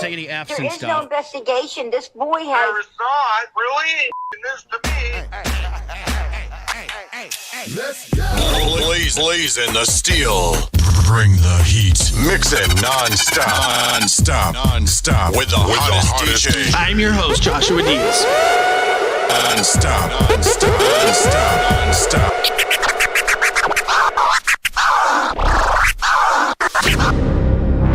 take any F's There and is stuff. no investigation. This boy has... Never saw it. Really? This to me. Let's go. Blazing the steel. Bring the heat. Mix it non-stop with the hottest DJ. I'm your host, Joshua Diaz. Non-stop.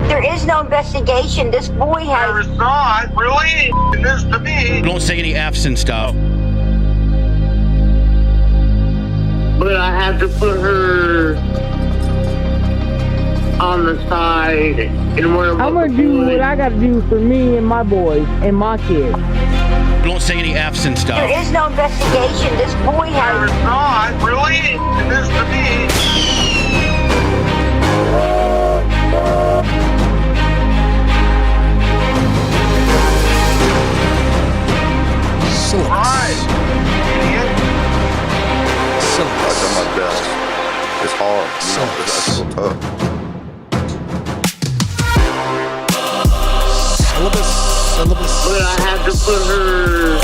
There is no investigation. This boy Never has... saw it. Really? This to me. Don't say any F's and stuff. But I have to put her on the side and worry about I'm gonna do what I gotta do for me and my boys and my kids. Don't say any F's and stuff. There is no investigation. This boy Never has... saw it. Really? This to me. Right. Idiot. I've done my best. It's hard. That's so tough. but I have to put her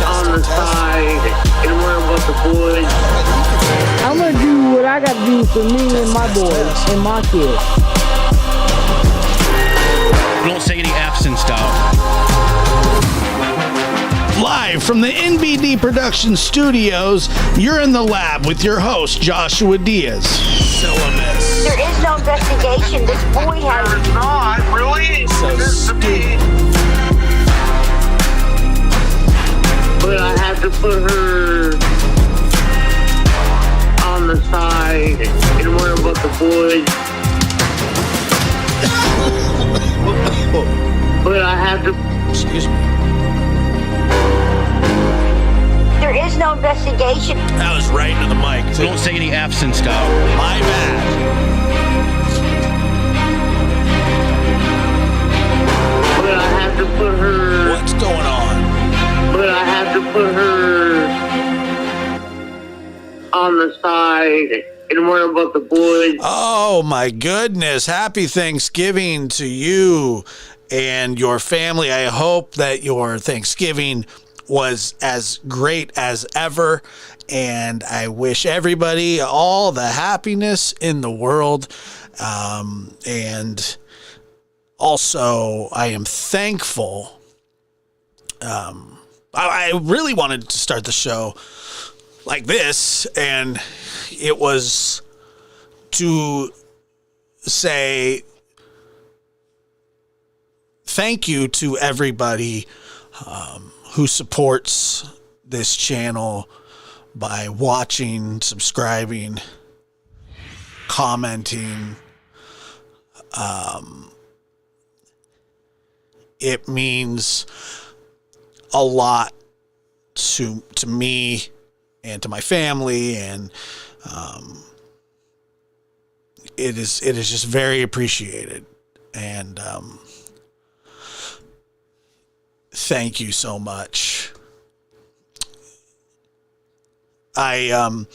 on the side and worry about the boys. I'm gonna do what I gotta do for me and my boys and my kids. Don't say any F's and stuff. Live from the NBD Production Studios, you're in the lab with your host, Joshua Diaz. There is no investigation. This boy has... Never saw it. Really? This to me. But I have to put her on the side and worry about the boys. But I have to... Excuse me. There is no investigation. That was right into the mic, too. Don't say any F's and stuff. My bad. But I have to put her... What's going on? But I have to put her on the side and worry about the boys. Oh, my goodness. Happy Thanksgiving to you and your family. I hope that your Thanksgiving was as great as ever. And I wish everybody all the happiness in the world. And also, I am thankful. I really wanted to start the show like this, and it was to say thank you to everybody who supports this channel by watching, subscribing, commenting. It means a lot to me and to my family, and it is just very appreciated. And thank you so much. I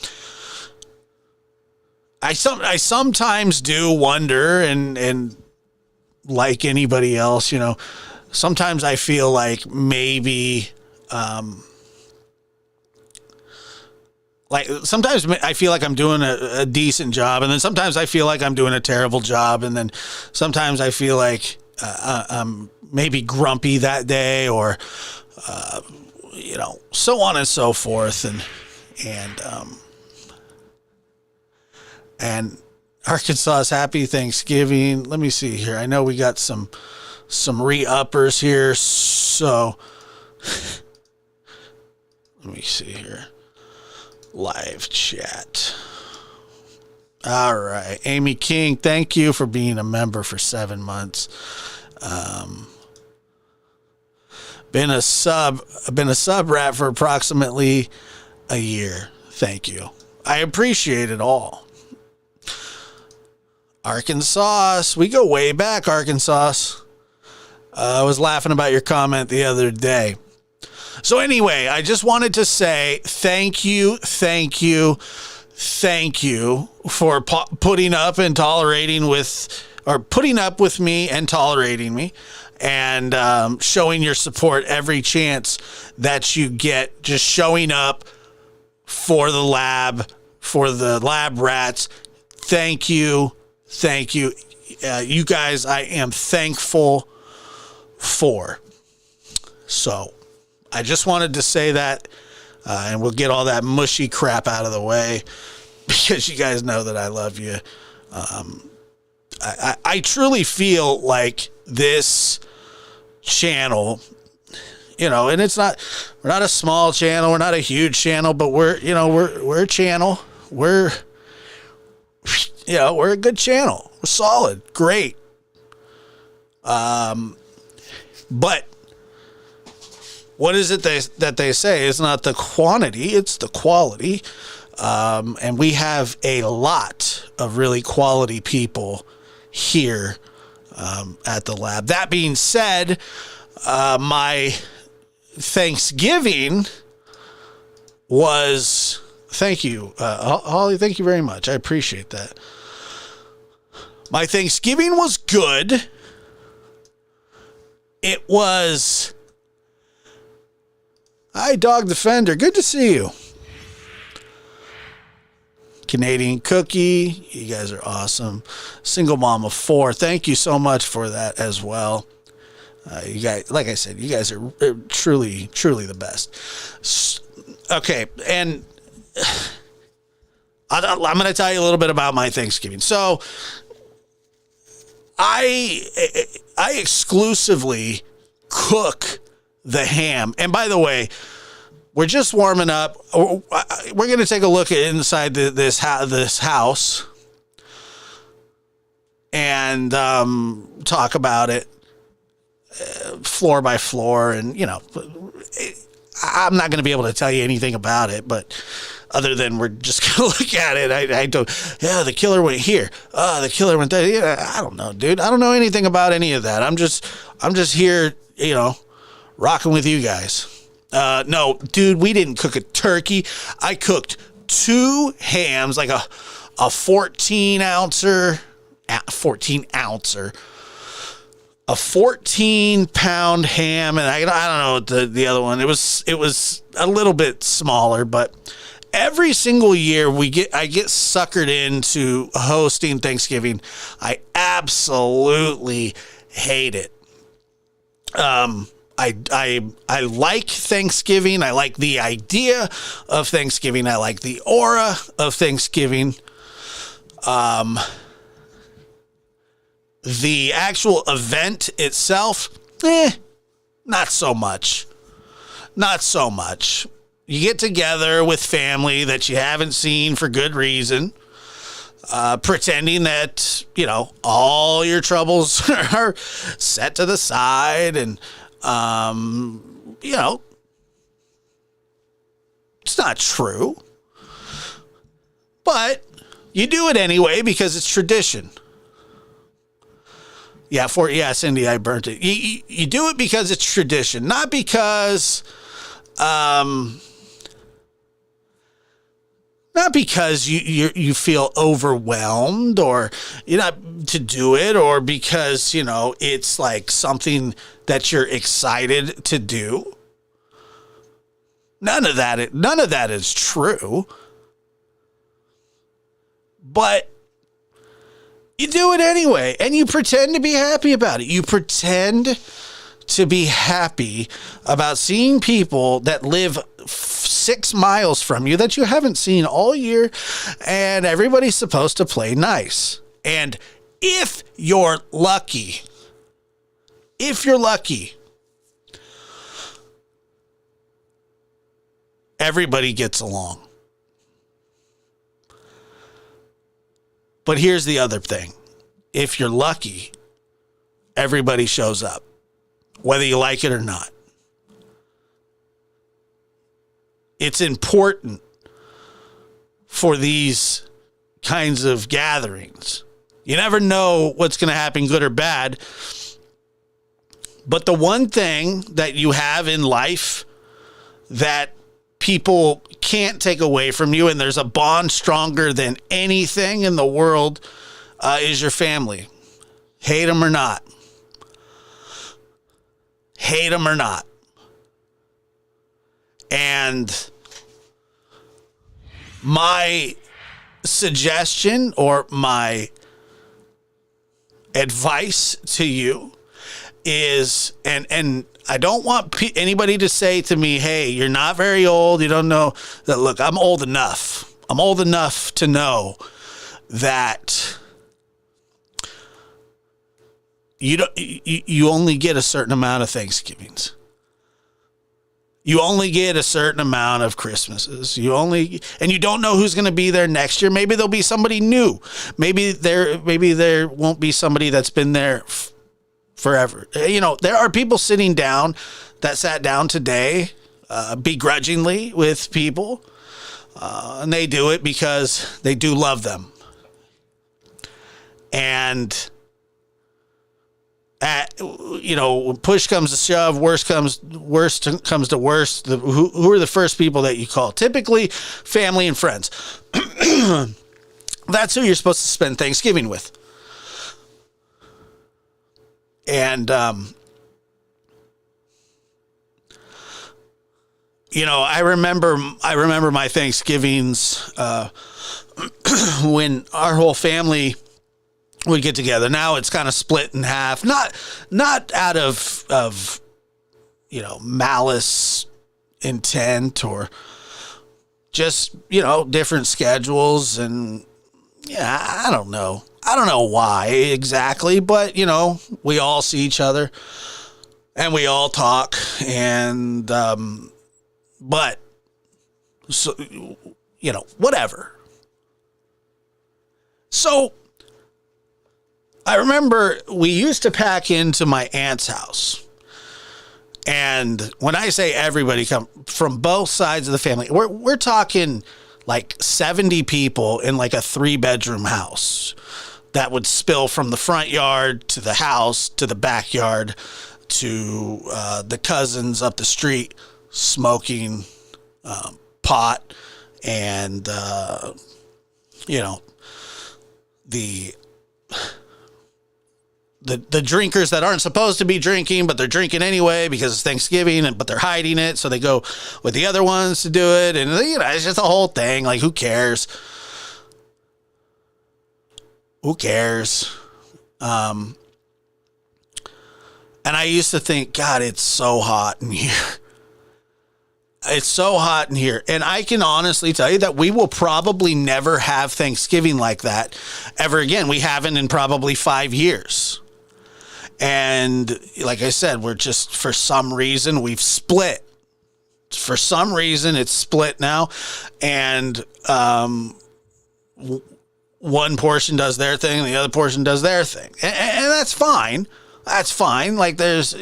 sometimes do wonder, and like anybody else, you know, sometimes I feel like maybe, like sometimes I feel like I'm doing a decent job, and then sometimes I feel like I'm doing a terrible job, and then sometimes I feel like I'm maybe grumpy that day, or you know, so on and so forth, and Arkansas's happy Thanksgiving. Let me see here. I know we got some re-uppers here, so let me see here. Live chat. All right. Amy King, thank you for being a member for 7 months. Been a sub rat for approximately a year. Thank you. I appreciate it all. Arkansas, we go way back, Arkansas. I was laughing about your comment the other day. So anyway, I just wanted to say thank you for putting up and tolerating with or putting up with me and tolerating me, and showing your support every chance that you get, just showing up for the lab rats. Thank you. You guys, I am thankful for. So I just wanted to say that, and we'll get all that mushy crap out of the way, because you guys know that I love you. I truly feel like this channel, and we're not a small channel, we're not a huge channel, but we're a channel. We're a good channel. We're solid, great. But what is it that they say? It's not the quantity, it's the quality. And we have a lot of really quality people here at the lab. That being said, my Thanksgiving was, thank you, Holly, thank you very much. I appreciate that. My Thanksgiving was good. It was, hi, Dog Defender, good to see you. Canadian Cookie, you guys are awesome. Single Mom of 4, thank you so much for that as well. You guys, like I said, you guys are truly the best. Okay, and I'm going to tell you a little bit about my Thanksgiving. So I exclusively cook the ham. And by the way, we're just warming up. We're going to take a look at inside this house and talk about it floor by floor. And, I'm not going to be able to tell you anything about it, but other than we're just going to look at it. I don't, the killer went here. The killer went there. Yeah, I don't know, dude. I don't know anything about any of that. I'm just here, rocking with you guys. No, dude, we didn't cook a turkey. I cooked 2 hams, like a 14 ouncer, a 14-pound ham, and I don't know what the other one. It was a little bit smaller, but every single year I get suckered into hosting Thanksgiving. I absolutely hate it. I like Thanksgiving. I like the idea of Thanksgiving. I like the aura of Thanksgiving. The actual event itself, not so much. Not so much. You get together with family that you haven't seen for good reason, pretending that, all your troubles are set to the side, and it's not true, but you do it anyway because it's tradition. Cindy, I burnt it. You do it because it's tradition, not because you feel overwhelmed or you're not to do it, or because, it's like something that you're excited to do. None of that is true. But you do it anyway, and you pretend to be happy about it. You pretend to be happy about seeing people that live 6 miles from you that you haven't seen all year, and everybody's supposed to play nice. And if you're lucky, everybody gets along. But here's the other thing. If you're lucky, everybody shows up, whether you like it or not. It's important for these kinds of gatherings. You never know what's going to happen, good or bad. But the one thing that you have in life that people can't take away from you, and there's a bond stronger than anything in the world, is your family. Hate them or not. Hate them or not. And my suggestion or my advice to you is, and I don't want anybody to say to me, hey, you're not very old. You don't know that. Look, I'm old enough. I'm old enough to know that you only get a certain amount of Thanksgivings. You only get a certain amount of Christmases. And you don't know who's going to be there next year. Maybe there'll be somebody new. Maybe there won't be somebody that's been there forever. You know, there are people sitting down that sat down today begrudgingly with people, and they do it because they do love them. And when push comes to shove, worst comes to worst, who are the first people that you call? Typically family and friends. That's who you're supposed to spend Thanksgiving with. And, I remember my Thanksgivings, when our whole family would get together. Now it's kind of split in half, not out of malice intent or just, different schedules. And yeah, I don't know why exactly, but we all see each other and we all talk, and, but so, whatever. So I remember we used to pack into my aunt's house. And when I say everybody come from both sides of the family, we're talking like 70 people in like a 3-bedroom house that would spill from the front yard to the house to the backyard to the cousins up the street smoking pot and, the drinkers that aren't supposed to be drinking, but they're drinking anyway because it's Thanksgiving, but they're hiding it. So they go with the other ones to do it. And, it's just a whole thing. Like, who cares? Who cares? And I used to think, God, it's so hot in here. It's so hot in here. And I can honestly tell you that we will probably never have Thanksgiving like that ever again. We haven't in probably 5 years. And like I said, we're just, for some reason, we've split. For some reason, it's split now. And one portion does their thing, and the other portion does their thing. And that's fine. That's fine. Like, there's,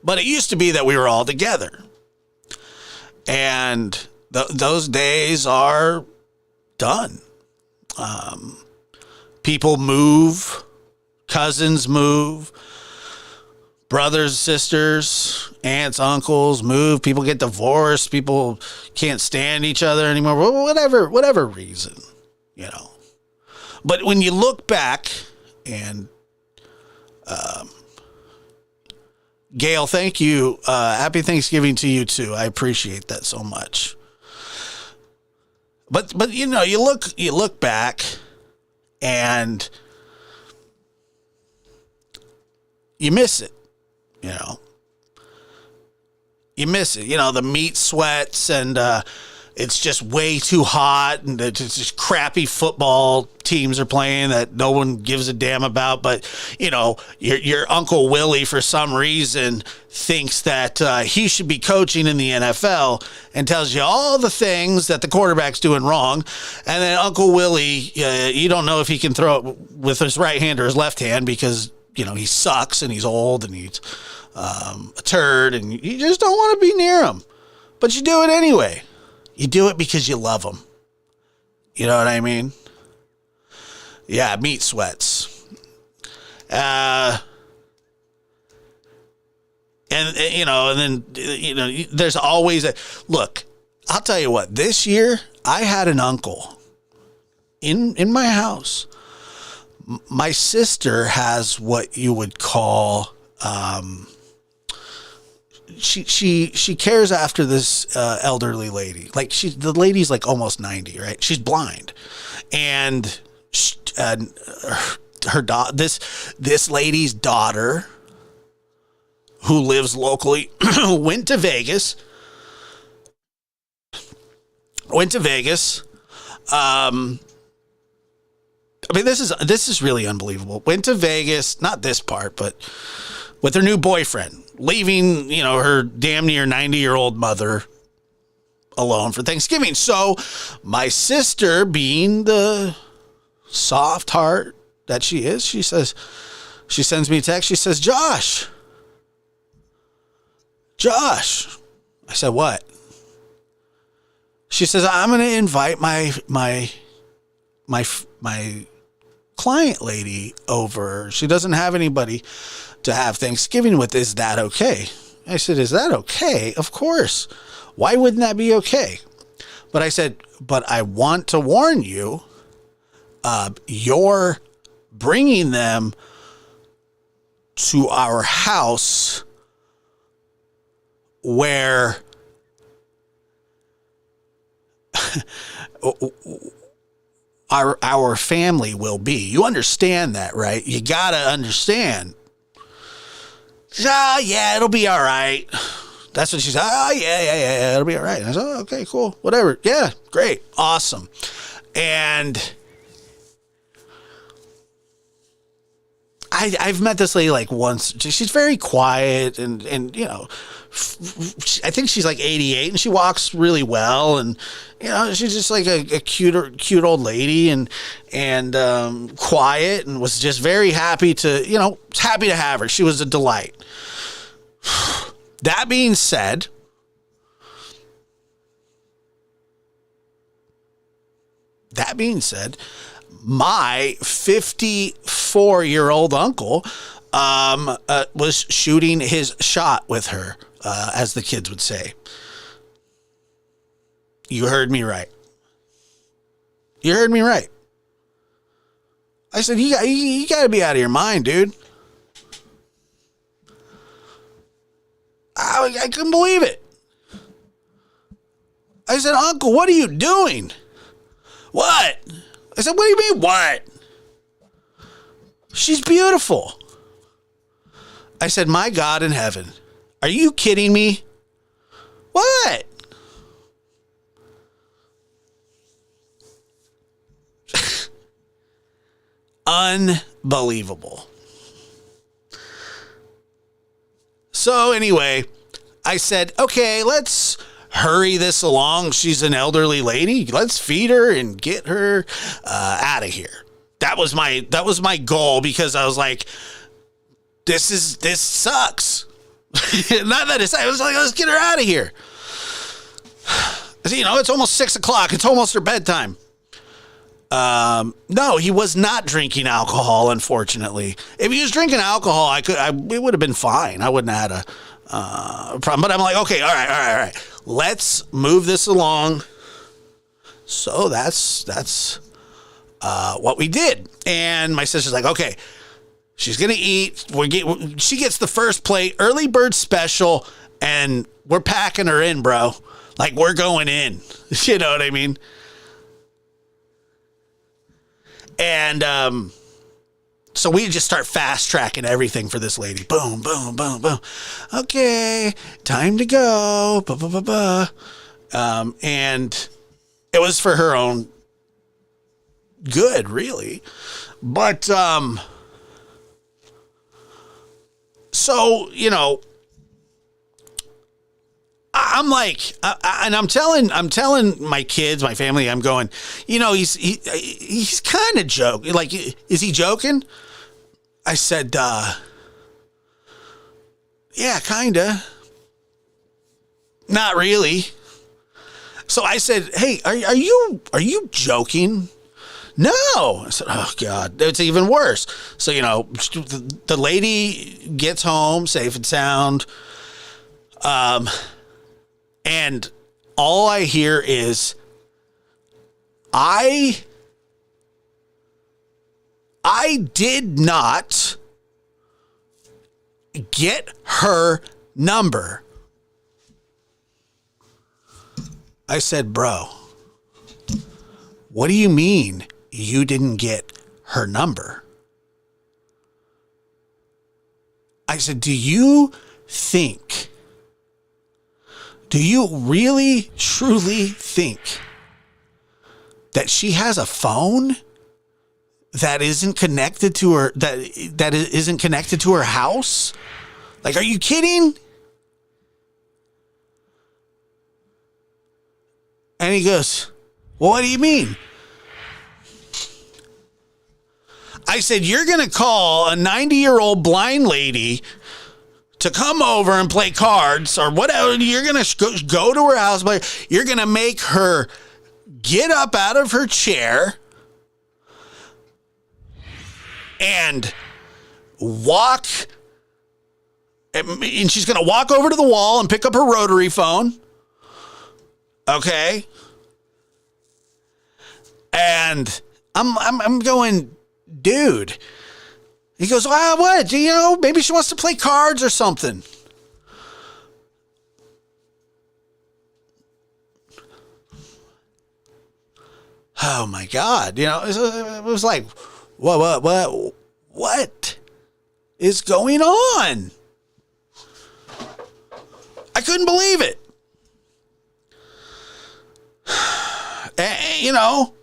But it used to be that we were all together. And those days are done. People move, cousins move, brothers, sisters, aunts, uncles move. People get divorced. People can't stand each other anymore. Whatever reason, But when you look back, and Gail, thank you. Happy Thanksgiving to you too. I appreciate that so much. But you look back, and you miss it. You miss it. The meat sweats, and it's just way too hot, and it's just crappy football teams are playing that no one gives a damn about. But your Uncle Willie, for some reason, thinks that he should be coaching in the NFL and tells you all the things that the quarterback's doing wrong. And then Uncle Willie, you don't know if he can throw it with his right hand or his left hand because he sucks and he's old and he's a turd, and you just don't want to be near him, but you do it anyway. You do it because you love them. You know what I mean? Yeah, meat sweats. And then there's always look, I'll tell you what, this year I had an uncle in my house, my sister has what you would call, she cares after this elderly lady. Like the lady's like almost 90, right? She's blind, and this lady's daughter, who lives locally, went to Vegas. I mean, this is really unbelievable. Went to Vegas, not this part, but with her new boyfriend, leaving, her damn near 90-year-old mother alone for Thanksgiving. So my sister, being the soft heart that she is, she sends me a text. She says, Josh. I said, what? She says, I'm going to invite my client lady over. She doesn't have anybody to have Thanksgiving with. Is that okay? I said, is that okay? Of course. Why wouldn't that be okay? But I said, but I want to warn you, you're bringing them to our house where our family will be. You understand that, right? You gotta understand. Oh, yeah, it'll be all right. That's what she said. Oh, yeah, it'll be all right. And I said, oh, okay, cool, whatever. Yeah, great, awesome. And I've met this lady like once. She's very quiet and I think she's like 88 and she walks really well, and she's just like a cute old lady and quiet, and was just very happy to have her. She was a delight. That being said, my 54-year-old uncle was shooting his shot with her, as the kids would say. You heard me right. I said, you got to be out of your mind, dude. I couldn't believe it. I said, Uncle, what are you doing? What? I said, what do you mean, what? She's beautiful. I said, my God in heaven, are you kidding me? What? Unbelievable. So anyway, I said, okay, let's hurry this along. She's an elderly lady. Let's feed her and get her out of here. That was my goal, because I was like, this sucks. Not that I was like, let's get her out of here. It's almost 6:00. It's almost her bedtime. No, he was not drinking alcohol, unfortunately. If he was drinking alcohol, it would have been fine. I wouldn't have had a problem. But I'm like, okay, all right. Let's move this along. So that's what we did. And my sister's like, okay, she's gonna eat. She gets the first plate, early bird special, and we're packing her in, bro. Like, we're going in. You know what I mean? And so we just start fast tracking everything for this lady. Boom, boom, boom, boom. Okay, time to go. And it was for her own good, really. But so I'm like, and I'm telling my kids, my family, I'm going, he's kind of joking. Like, is he joking? I said, yeah, kind of. Not really. So I said, hey, are you joking? No. I said, oh God, it's even worse. So, the lady gets home safe and sound. And all I hear is, I I did not get her number. I said, bro, what do you mean you didn't get her number? I said, do you really, truly think that she has a phone that isn't connected to her, that isn't connected to her house? Like, are you kidding? And he goes, well, what do you mean? I said, you're going to call a 90-year-old blind lady to come over and play cards or whatever. You're going to go to her house, but you're going to make her get up out of her chair and walk. And she's going to walk over to the wall and pick up her rotary phone. Okay. And I'm going, dude. He goes, well, what? You know, maybe she wants to play cards or something. Oh my God. You know, it was like, what is going on? I couldn't believe it. And, you know,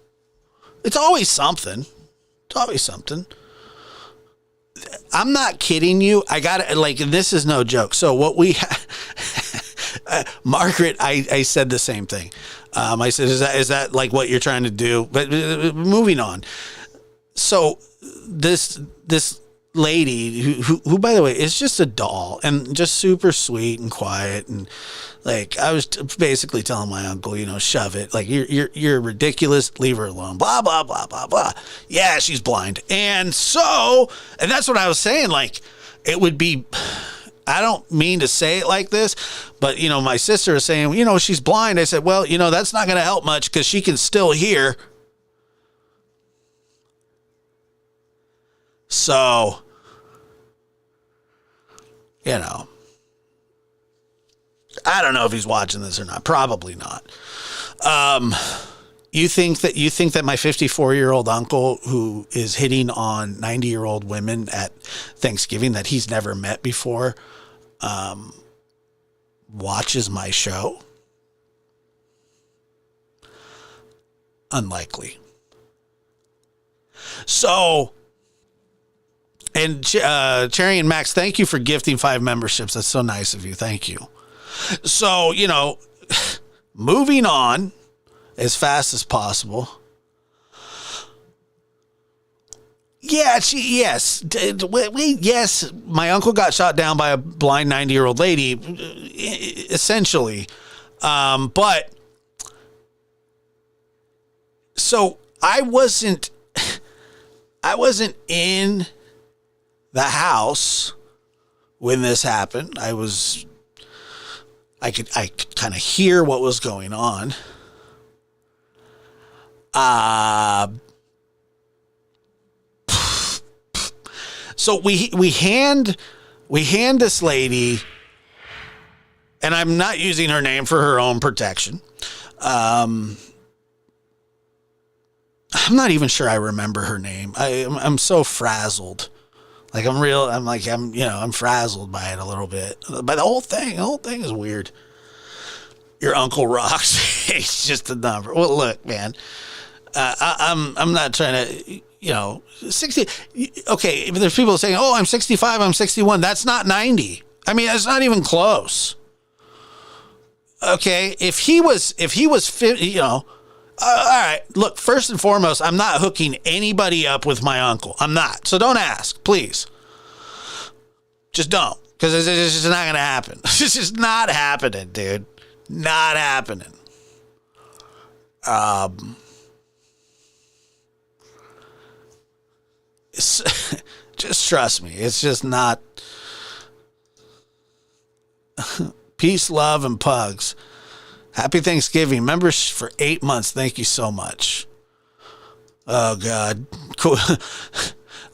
it's always something. It's always something. I'm not kidding you. I got it. Like, this is no joke. So what we Margaret, I said the same thing. I said, is that like what you're trying to do? But moving on. So this lady who by the way is just a doll and just super sweet and quiet, and like I was basically telling my uncle, you know, shove it, like you're ridiculous, leave her alone, blah blah blah blah blah. Yeah, she's blind. And that's what I was saying, like it would be, I don't mean to say it like this, but you know, my sister is saying, you know, she's blind. I said, well, you know, that's not going to help much because she can still hear. So, you know, I don't know if he's watching this or not. Probably not. You think that my 54-year-old uncle, who is hitting on 90-year-old women at Thanksgiving that he's never met before, watches my show? Unlikely. So, and Cherry and Max, thank you for gifting 5 memberships. That's so nice of you. Thank you. So, you know, moving on as fast as possible. Yeah, yes, my uncle got shot down by a blind 90-year-old lady, essentially. But so I wasn't in the house when this happened. I could kind of hear what was going on. So we hand this lady, and I'm not using her name for her own protection. I'm not even sure I remember her name. I'm so frazzled. Like I'm frazzled by it a little bit. By the whole thing is weird. Your uncle rocks. He's just a number. Well, look, man, I'm not trying to, 60. Okay. If there's people saying, oh, I'm 65, I'm 61. That's not 90. I mean, that's not even close. Okay. If he was 50, all right, look, first and foremost, I'm not hooking anybody up with my uncle. I'm not. So don't ask, please. Just don't, because it's just not going to happen. It's just not happening, dude. Not happening. Just trust me. It's just not. Peace, love, and pugs. Happy Thanksgiving. Members for 8 months. Thank you so much. Oh, God. Cool.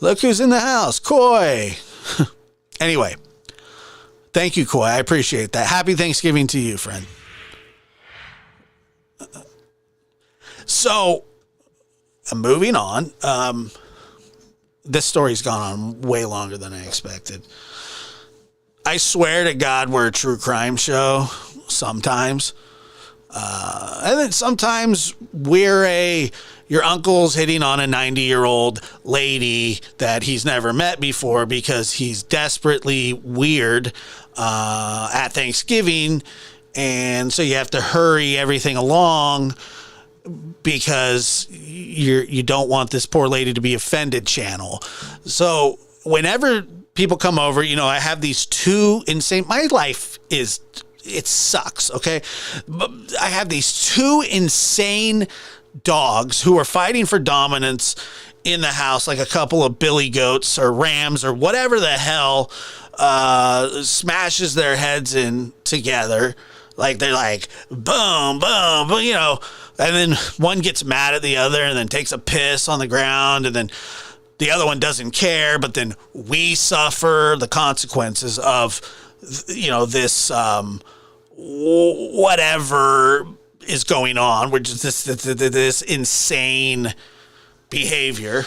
Look who's in the house, Coy. Anyway, thank you, Coy. I appreciate that. Happy Thanksgiving to you, friend. So, moving on. This story's gone on way longer than I expected. I swear to God, we're a true crime show sometimes. And then sometimes your uncle's hitting on a 90-year-old lady that he's never met before because he's desperately weird at Thanksgiving. And so you have to hurry everything along because you don't want this poor lady to be offended channel. So whenever people come over, I have these two insane, my life it sucks. Okay. But I have these two insane dogs who are fighting for dominance in the house, like a couple of billy goats or rams or whatever the hell, smashes their heads in together. Like they're like, boom, boom, boom, and then one gets mad at the other and then takes a piss on the ground, and then the other one doesn't care, but then we suffer the consequences of, this, whatever is going on, which is this insane behavior.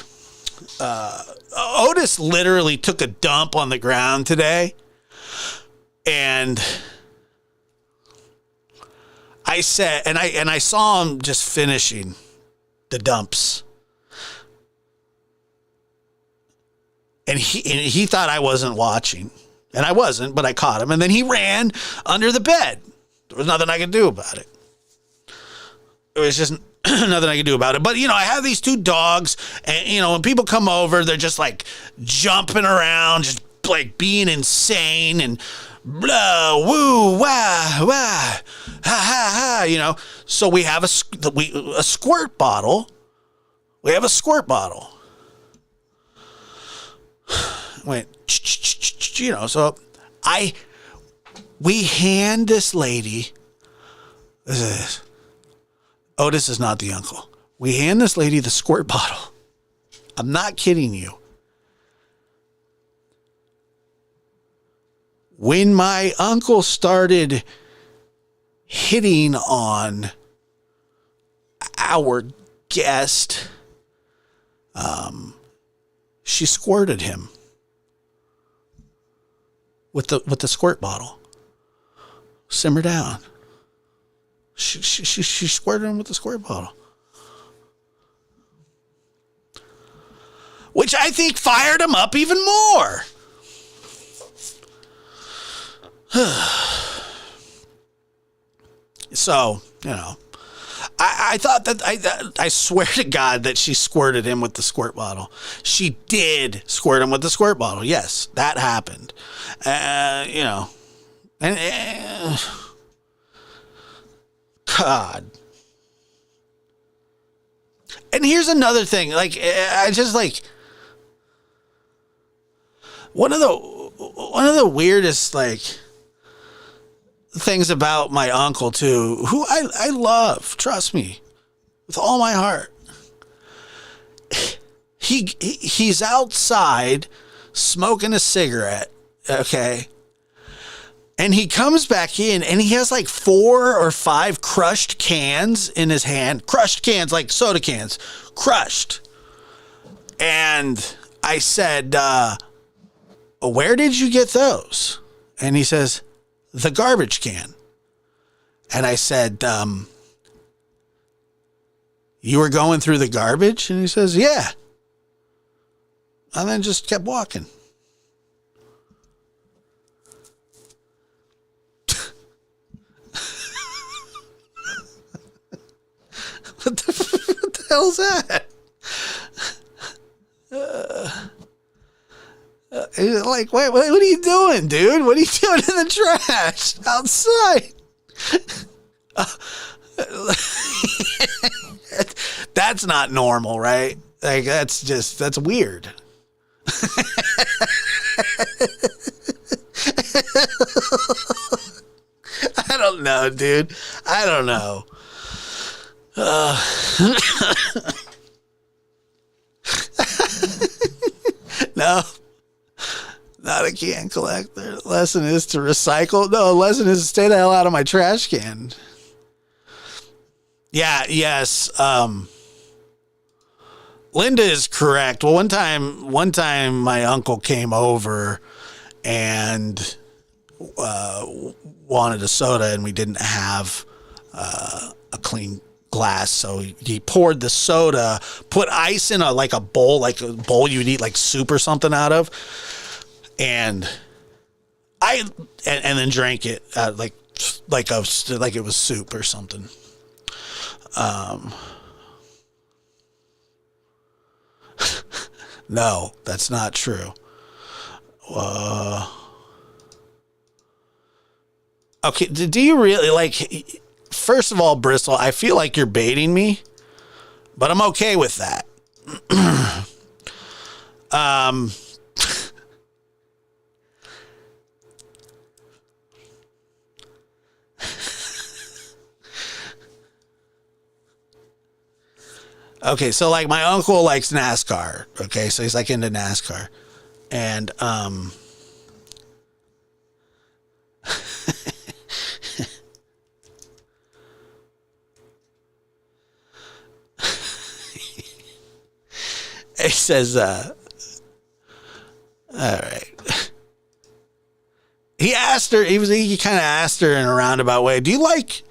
Otis literally took a dump on the ground today, and I said, and I saw him just finishing the dumps, and he thought I wasn't watching, and I wasn't, but I caught him, and then he ran under the bed. There was nothing I could do about it. It was just nothing I could do about it. But, I have these two dogs, and, when people come over, they're just like jumping around, just like being insane and blah, woo, wah, wah, ha, ha, ha, So we have a squirt bottle. We have a squirt bottle. Went, so we hand this lady, Otis is not the uncle. We hand this lady the squirt bottle. I'm not kidding you. When my uncle started hitting on our guest, she squirted him with the squirt bottle. Simmer down. She squirted him with the squirt bottle, which I think fired him up even more. So, I thought that I swear to God that she squirted him with the squirt bottle. She did squirt him with the squirt bottle. Yes, that happened. God. And here's another thing. I just one of the weirdest things about my uncle too, who I love, trust me, with all my heart. He's outside smoking a cigarette, okay? And he comes back in and he has 4 or 5 crushed cans in his hand. Crushed cans, like soda cans. Crushed. And I said, where did you get those? And he says, the garbage can. And I said, you were going through the garbage? And he says, yeah. And then just kept walking. What the hell's that? Wait, what are you doing, dude? What are you doing in the trash outside? That's not normal, right? That's weird. I don't know, dude. I don't know. No. Not a can collector. Lesson is to recycle. No, lesson is to stay the hell out of my trash can. Yeah, yes. Linda is correct. Well, one time my uncle came over and wanted a soda, and we didn't have a clean glass, so he poured the soda, put ice in a bowl you'd eat like soup or something out of, and then drank it like it was soup or something. No, that's not true. Okay, do you really first of all, Bristol, I feel like you're baiting me, but I'm okay with that. Okay, so my uncle likes NASCAR. Okay, so he's into NASCAR. And he says, all right. He asked her, he kind of asked her in a roundabout way, do you like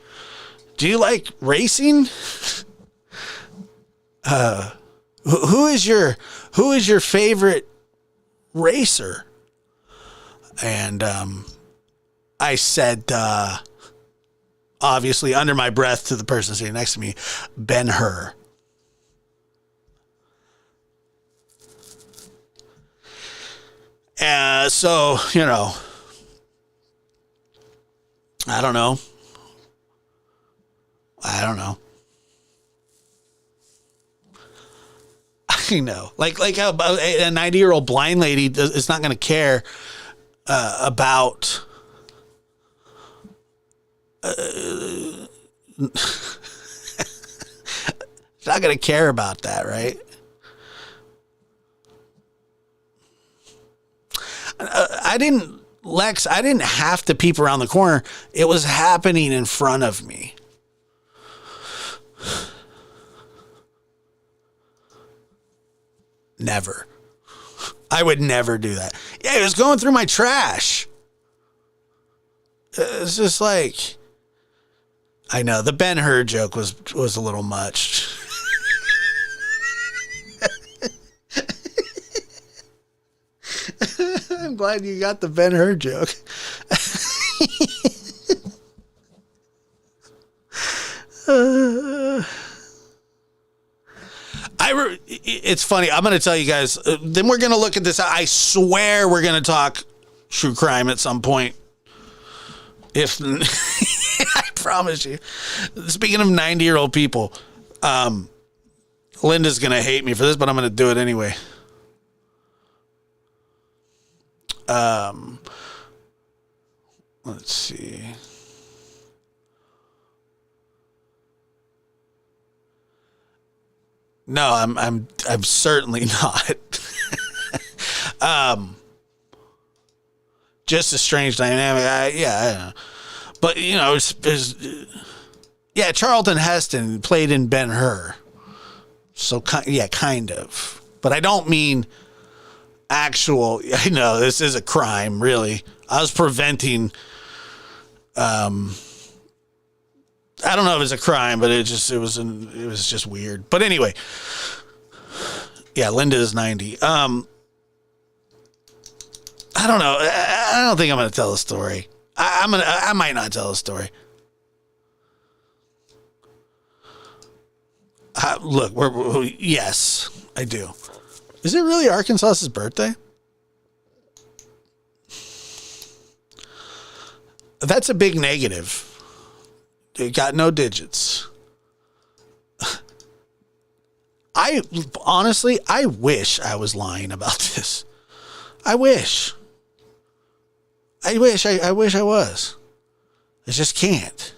racing? Who is your favorite racer? And I said, obviously under my breath to the person sitting next to me, Ben-Hur. So, I don't know. I know. Like a 90-year-old blind lady is not going to care about not going to care about that, right? I didn't have to peep around the corner. It was happening in front of me. Never. I would never do that. Yeah, it was going through my trash. It's just I know the Ben-Hur joke was a little much. I'm glad you got the Ben-Hur joke. It's funny. I'm going to tell you guys. Then we're going to look at this. I swear we're going to talk true crime at some point. If I promise you. Speaking of 90-year-old people, Linda's going to hate me for this, but I'm going to do it anyway. Let's see. No, I'm certainly not. Just a strange dynamic. I know. But Charlton Heston played in Ben-Hur. So kind of. But I don't mean actual. I know this is a crime, really. I was preventing. I don't know if it's a crime, but it was just weird. But anyway, yeah, Linda is 90. I don't know. I don't think I'm going to tell a story. I might not tell a story. Look, yes, I do. Is it really Arkansas's birthday? That's a big negative. It got no digits. I wish I was lying about this. I wish I was. I just can't.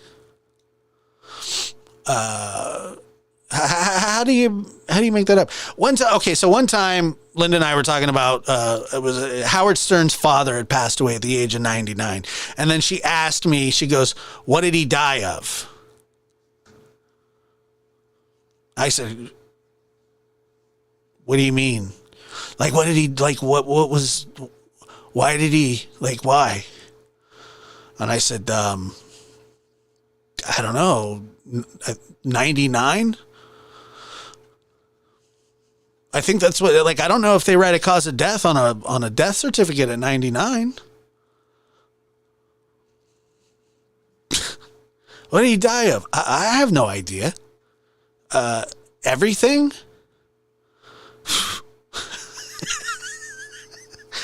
How do you make that up? One time Linda and I were talking about it was Howard Stern's father had passed away at the age of 99, and then she asked me, she goes, "What did he die of?" I said, "What do you mean? Like, what did he like? What was? Why did he like? Why?" And I said, "I don't know, 99." I think that's what, like, I don't know if they write a cause of death on a death certificate at 99. What did he die of? I have no idea. Everything?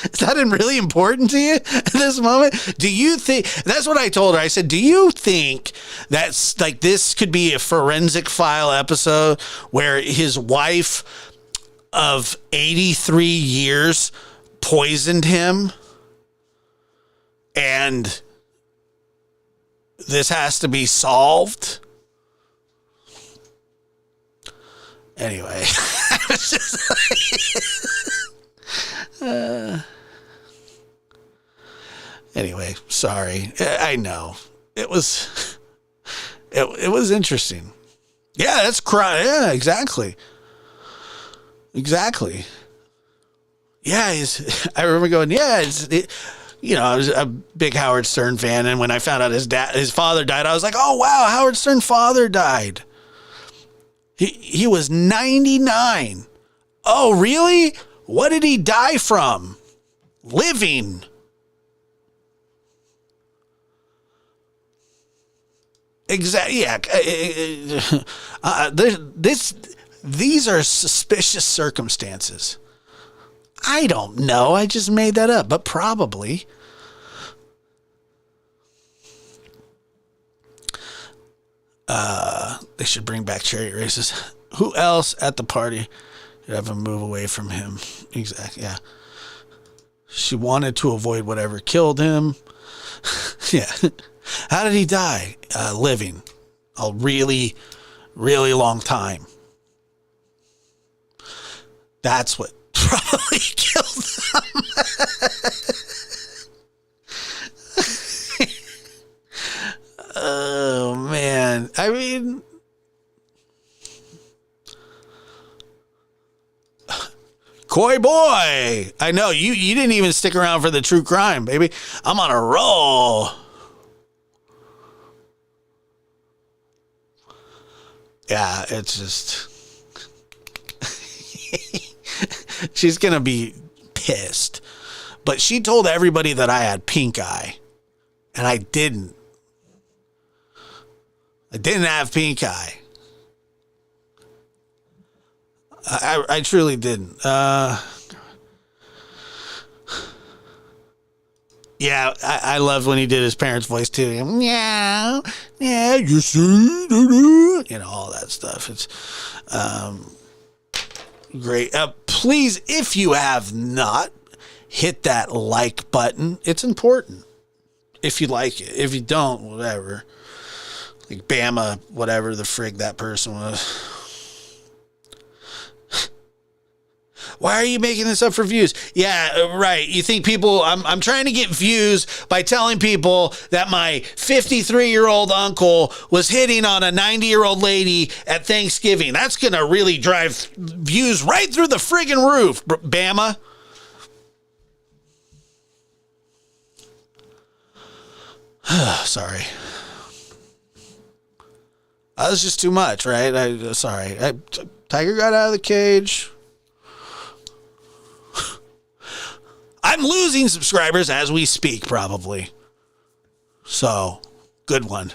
Is that really important to you at this moment? Do you think, that's what I told her. I said, do you think that's like, this could be a forensic file episode where his wife of 83 years poisoned him, and this has to be solved? Anyway, I was just like, anyway, sorry. I know it was interesting. Yeah, that's crime. Yeah, exactly. Yeah, I remember going, yeah, I was a big Howard Stern fan, and when I found out his father died, I was like, oh wow, Howard Stern's father died. He was 99. Oh, really? What did he die from? Living. Exactly. Yeah. These are suspicious circumstances. I don't know. I just made that up, but probably. They should bring back chariot races. Who else at the party should have him move away from him? Exactly. Yeah. She wanted to avoid whatever killed him. Yeah. How did he die? Living a really, really long time. That's what probably killed him. Oh, man. I mean, Coy boy. I know you didn't even stick around for the true crime, baby. I'm on a roll. Yeah, it's just she's going to be pissed. But she told everybody that I had pink eye, and I didn't. I didn't have pink eye. I truly didn't. Yeah, I loved when he did his parents' voice too. Meow, yeah, you see, all that stuff. It's great. Please, if you have not, hit that like button. It's important. If you like it. If you don't, whatever. Like Bama, whatever the frig that person was. Why are you making this up for views? Yeah, right. You think people, I'm trying to get views by telling people that my 53-year-old uncle was hitting on a 90-year-old lady at Thanksgiving. That's going to really drive views right through the friggin' roof, Bama. Sorry. That was just too much, right? Sorry. Tiger got out of the cage. I'm losing subscribers as we speak, probably. So, good one.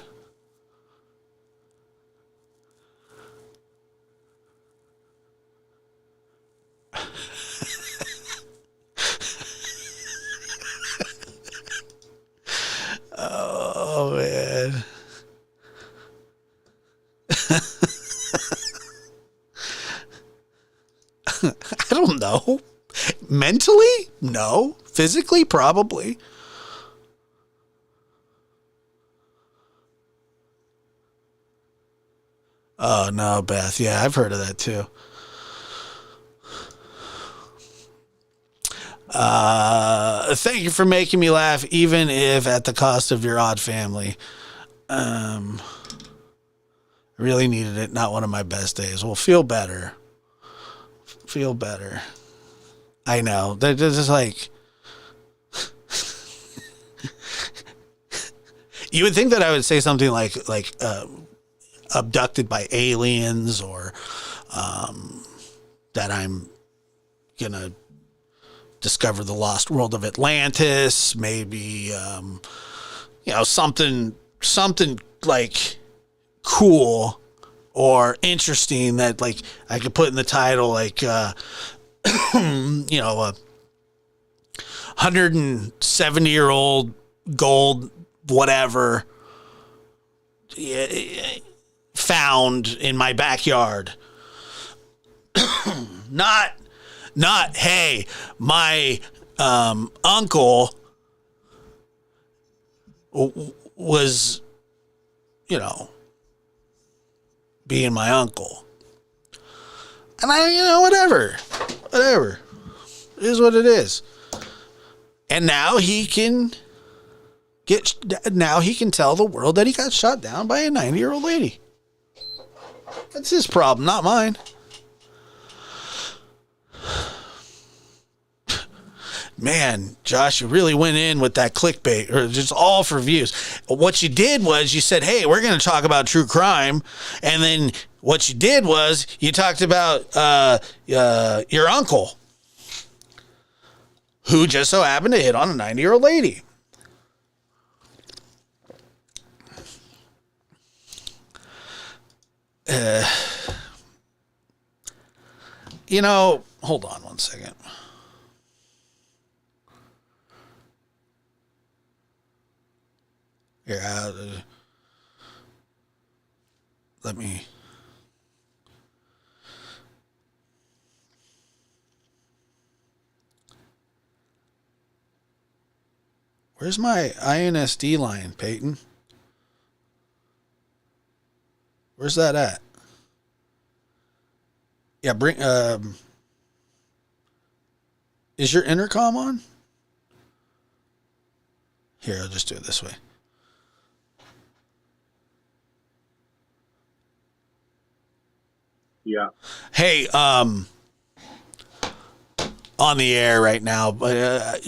Oh, man. I don't know. Mentally? No. Physically? Probably. Oh, no, Beth. Yeah, I've heard of that too. Thank you for making me laugh, even if at the cost of your odd family. Really needed it. Not one of my best days. Well, feel better. Feel better. I know. They're just like... You would think that I would say something like abducted by aliens, or that I'm gonna discover the lost world of Atlantis, maybe something like cool or interesting that like I could put in the title, like a 170-year-old gold whatever found in my backyard. Not hey, my uncle was being my uncle. And whatever. It is what it is. And now he can tell the world that he got shot down by a 90-year-old lady. That's his problem, not mine. Man, Josh, you really went in with that clickbait, or just all for views. What you did was you said, hey, we're going to talk about true crime. And then what you did was you talked about your uncle, who just so happened to hit on a 90-year-old lady. Hold on one second. Here, let me. Where's my INSD line, Peyton? Where's that at? Yeah, is your intercom on? Here, I'll just do it this way. Yeah. Hey, on the air right now, but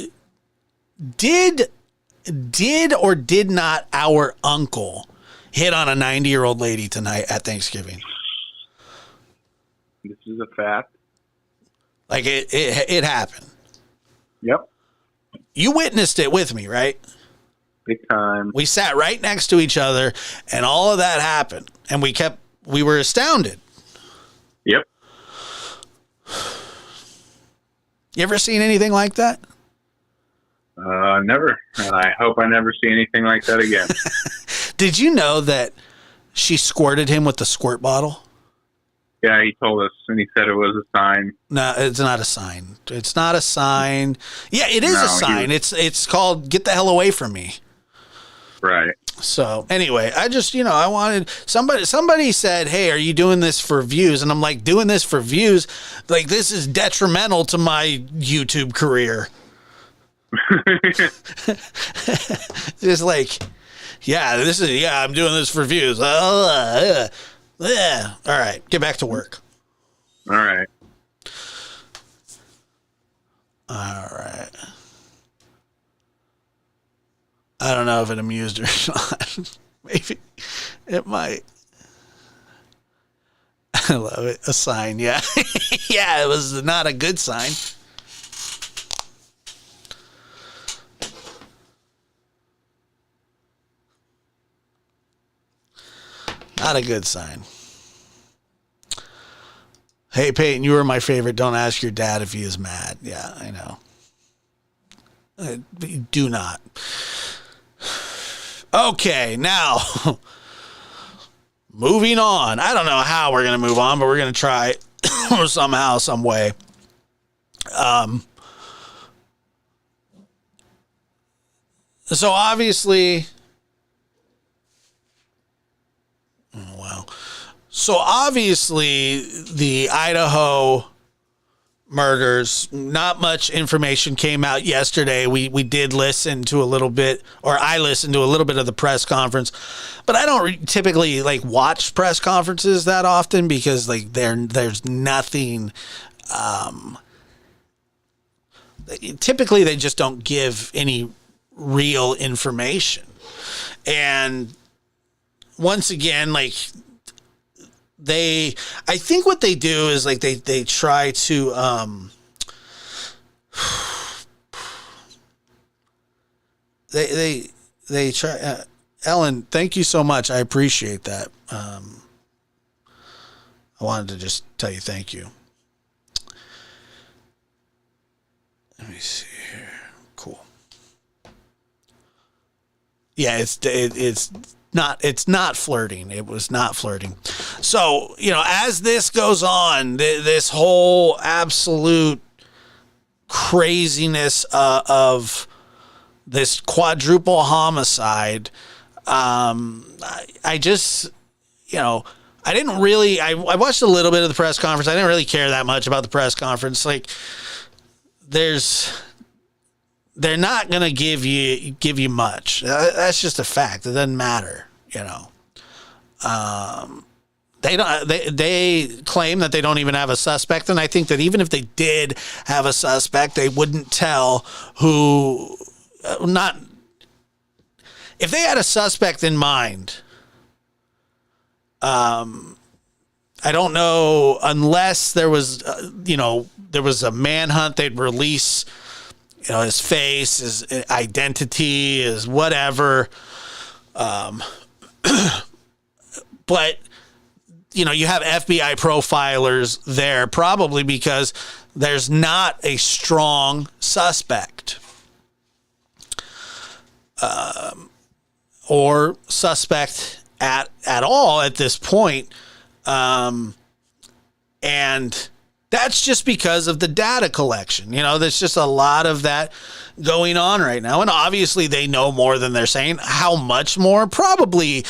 did or did not our uncle hit on a 90-year-old lady tonight at Thanksgiving? This is a fact. Like it happened. Yep. You witnessed it with me, right? Big time. We sat right next to each other, and all of that happened, and we were astounded. Yep. You ever seen anything like that? Never, and I hope I never see anything like that again. Did you know that she squirted him with the squirt bottle? Yeah, he told us, and he said it was a sign. No, it's not a sign. It's not a sign. Yeah, it is a sign. It's called "Get the hell away from me." Right. So anyway, I just, I wanted somebody said, hey, are you doing this for views? And I'm like, doing this for views? Like, this is detrimental to my YouTube career. Just like, I'm doing this for views. All right, get back to work. All right. I don't know if it amused her or not. Maybe it might. I love it. A sign, yeah. Yeah, it was not a good sign. Not a good sign. Hey, Peyton, you were my favorite. Don't ask your dad if he is mad. Yeah, I know. Do not. Okay, now, moving on. I don't know how we're going to move on, but we're going to try somehow, some way. So obviously, So obviously the Idaho murders, not much information came out yesterday. We did listen to a little bit, or I listened to a little bit of the press conference, but I don't typically like watch press conferences that often because like there's nothing. Typically they just don't give any real information. And once again, like I think what they do is like they try to they try Ellen, thank you so much. I appreciate that. I wanted to just tell you thank you. Let me see here. Cool. Yeah, it's not flirting. It was not flirting. So, as this goes on, this whole absolute craziness of this quadruple homicide, I just, I didn't really, I watched a little bit of the press conference. I didn't really care that much about the press conference. Like, they're not going to give you much. That's just a fact. It doesn't matter, They claim that they don't even have a suspect, and I think that even if they did have a suspect, they wouldn't tell who. If they had a suspect in mind, I don't know, unless there was, there was a manhunt, they'd release, his face, his identity, his whatever. But, you have FBI profilers there probably because there's not a strong suspect. Or suspect at all at this point. And that's just because of the data collection. There's just a lot of that going on right now. And obviously they know more than they're saying. How much more? Probably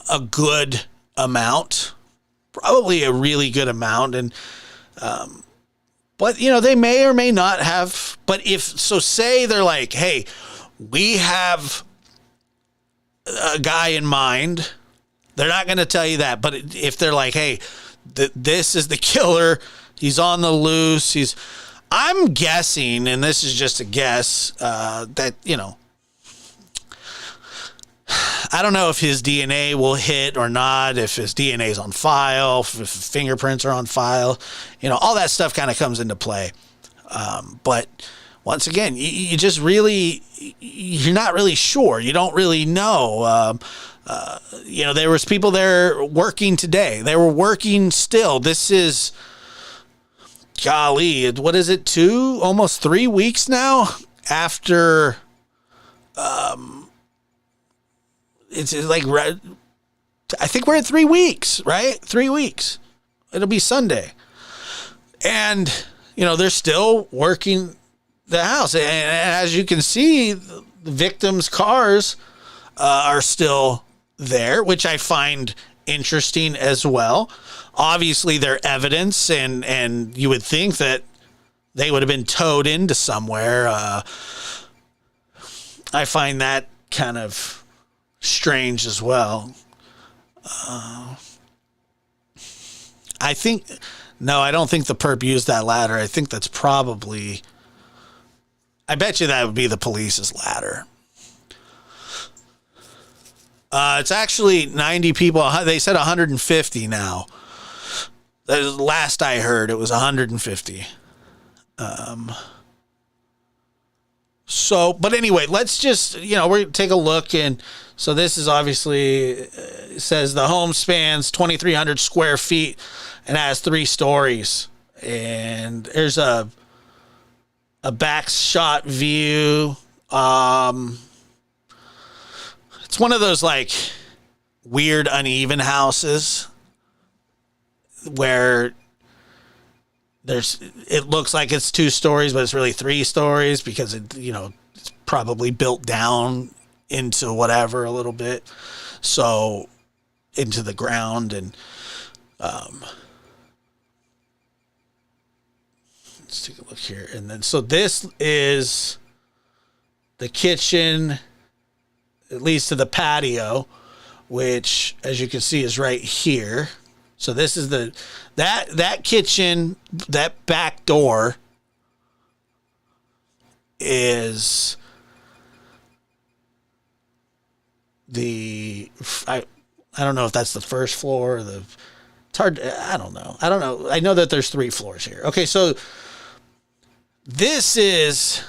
a good amount. Probably a really good amount. And, but they may or may not have, but say they're like, hey, we have a guy in mind. They're not going to tell you that. But if they're like, hey, this is the killer, he's on the loose. I'm guessing, and this is just a guess, that, I don't know if his DNA will hit or not, if his DNA is on file, if fingerprints are on file, all that stuff kind of comes into play. But once again, you just really, you're not really sure. You don't really know. There was people there working today. They were working still. This is, golly, what is it, almost 3 weeks now after, it's like, I think we're at 3 weeks, right? 3 weeks. It'll be Sunday. And, they're still working the house. And as you can see, the victims' cars are still there, which I find interesting as well. Obviously, they're evidence, and you would think that they would have been towed into somewhere. I find that kind of strange as well. I don't think the perp used that ladder. I think that's probably, I bet you that would be the police's ladder. It's actually 90 people. They said 150 now. Last I heard, it was 150. But anyway, let's just, we're going to take a look. And so this is obviously, it says the home spans 2,300 square feet and has 3 stories. And there's a back shot view. It's one of those like weird uneven houses where it looks like it's 2 stories, but it's really 3 stories because it's probably built down into whatever a little bit. So into the ground. And Let's take a look here. And then, so this is the kitchen. It leads to the patio, which, as you can see, is right here. So this is that kitchen, that back door is I don't know if that's the first floor or it's hard. I don't know. I know that there's 3 floors here. Okay. So this is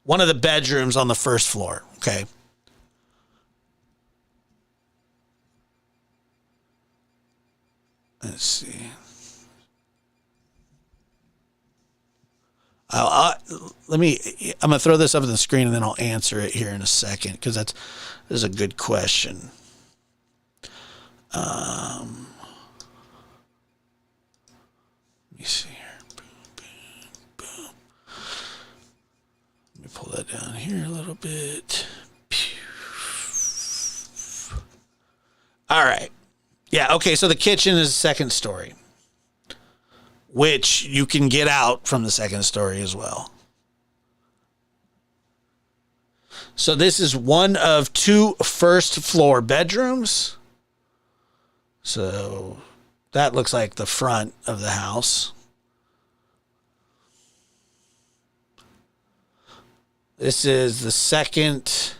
one of the bedrooms on the first floor. Okay. Let's see. I'm going to throw this up on the screen and then I'll answer it here in a second because this is a good question. Let me see here. Boom, boom, boom. Let me pull that down here a little bit. All right. Yeah, okay, so the kitchen is the second story, which you can get out from the second story as well. So this is one of 2 first floor bedrooms. So that looks like the front of the house. This is the second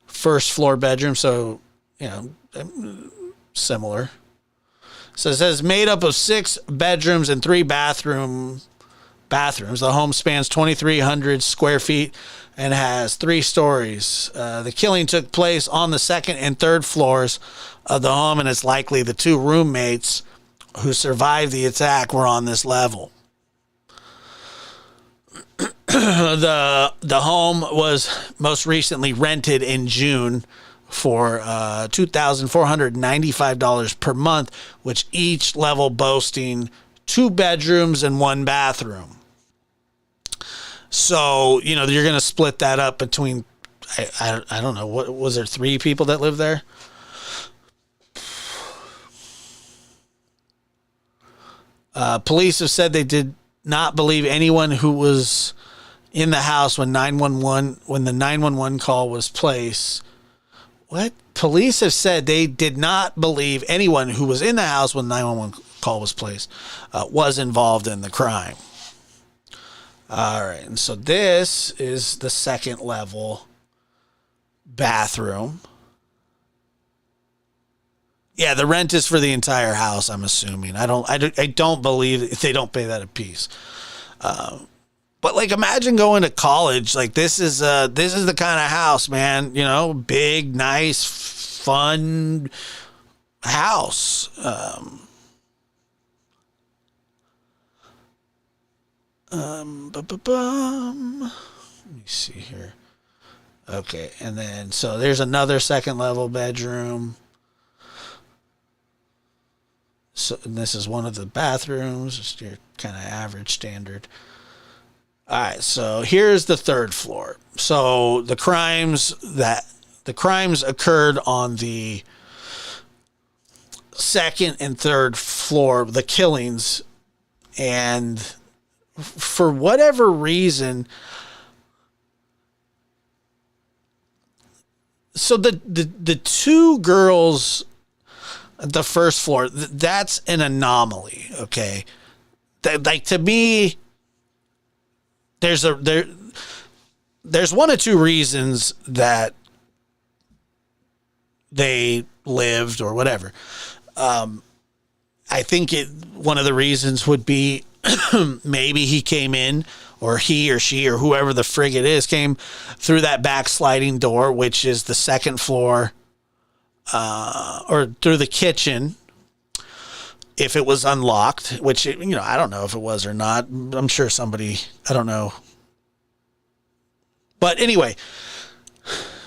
first floor bedroom. So, similar. So it says made up of 6 bedrooms and 3 bathrooms. The home spans 2,300 square feet and has 3 stories. The killing took place on the second and third floors of the home, and it's likely the 2 roommates who survived the attack were on this level. The home was most recently rented in June for $2,495 per month, which each level boasting 2 bedrooms and 1 bathroom. So, you're going to split that up between, I don't know, what was there, 3 people that lived there? Police have said they did not believe anyone who was in the house when the 911 call was placed. What? Police have said they did not believe anyone who was in the house when the 911 call was placed was involved in the crime. All right. And so this is the second level bathroom. Yeah, the rent is for the entire house, I'm assuming. I don't believe they don't pay that a piece. But imagine going to college. This is the kind of house, man. Big, nice, fun house. Let me see here. Okay, and then so there's another second level bedroom. So and this is one of the bathrooms. Just your kind of average standard. All right, so here's the third floor. So the crimes occurred on the second and third floor, the killings, and for whatever reason, so the 2 girls at the first floor, that's an anomaly, okay? To me, there's 1 of 2 reasons that they lived or whatever. I think one of the reasons would be maybe he came in, or he or she or whoever the frig it is came through that back sliding door, which is the second floor, or through the kitchen. If it was unlocked, which, I don't know if it was or not. I'm sure somebody, I don't know. But anyway,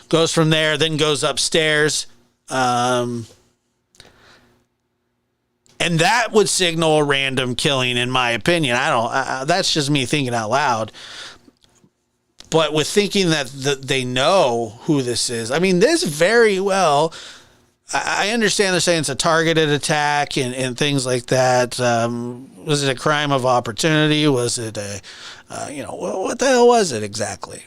goes from there, then goes upstairs. And that would signal a random killing, in my opinion. That's just me thinking out loud. But with thinking that they know who this is, this very well, I understand they're saying it's a targeted attack and things like that. Was it a crime of opportunity? Was it what the hell was it exactly?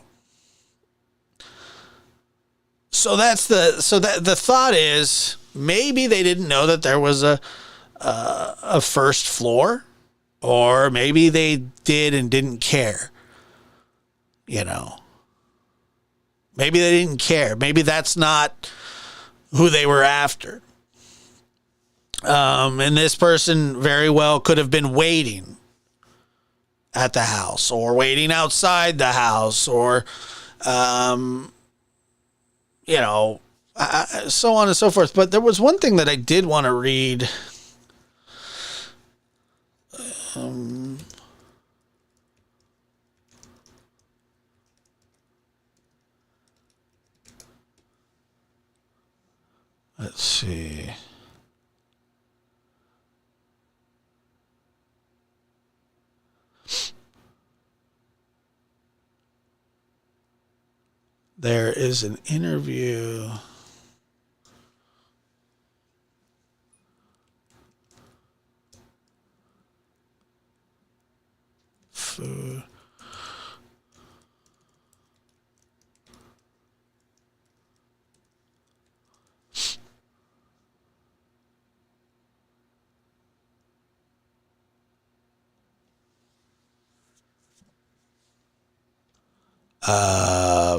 So the thought is maybe they didn't know that there was a first floor, or maybe they did and didn't care. Maybe they didn't care. Maybe that's not who they were after. And this person very well could have been waiting at the house, or waiting outside the house, or, so on and so forth. But there was one thing that I did want to read. Let's see. There is an interview. Food.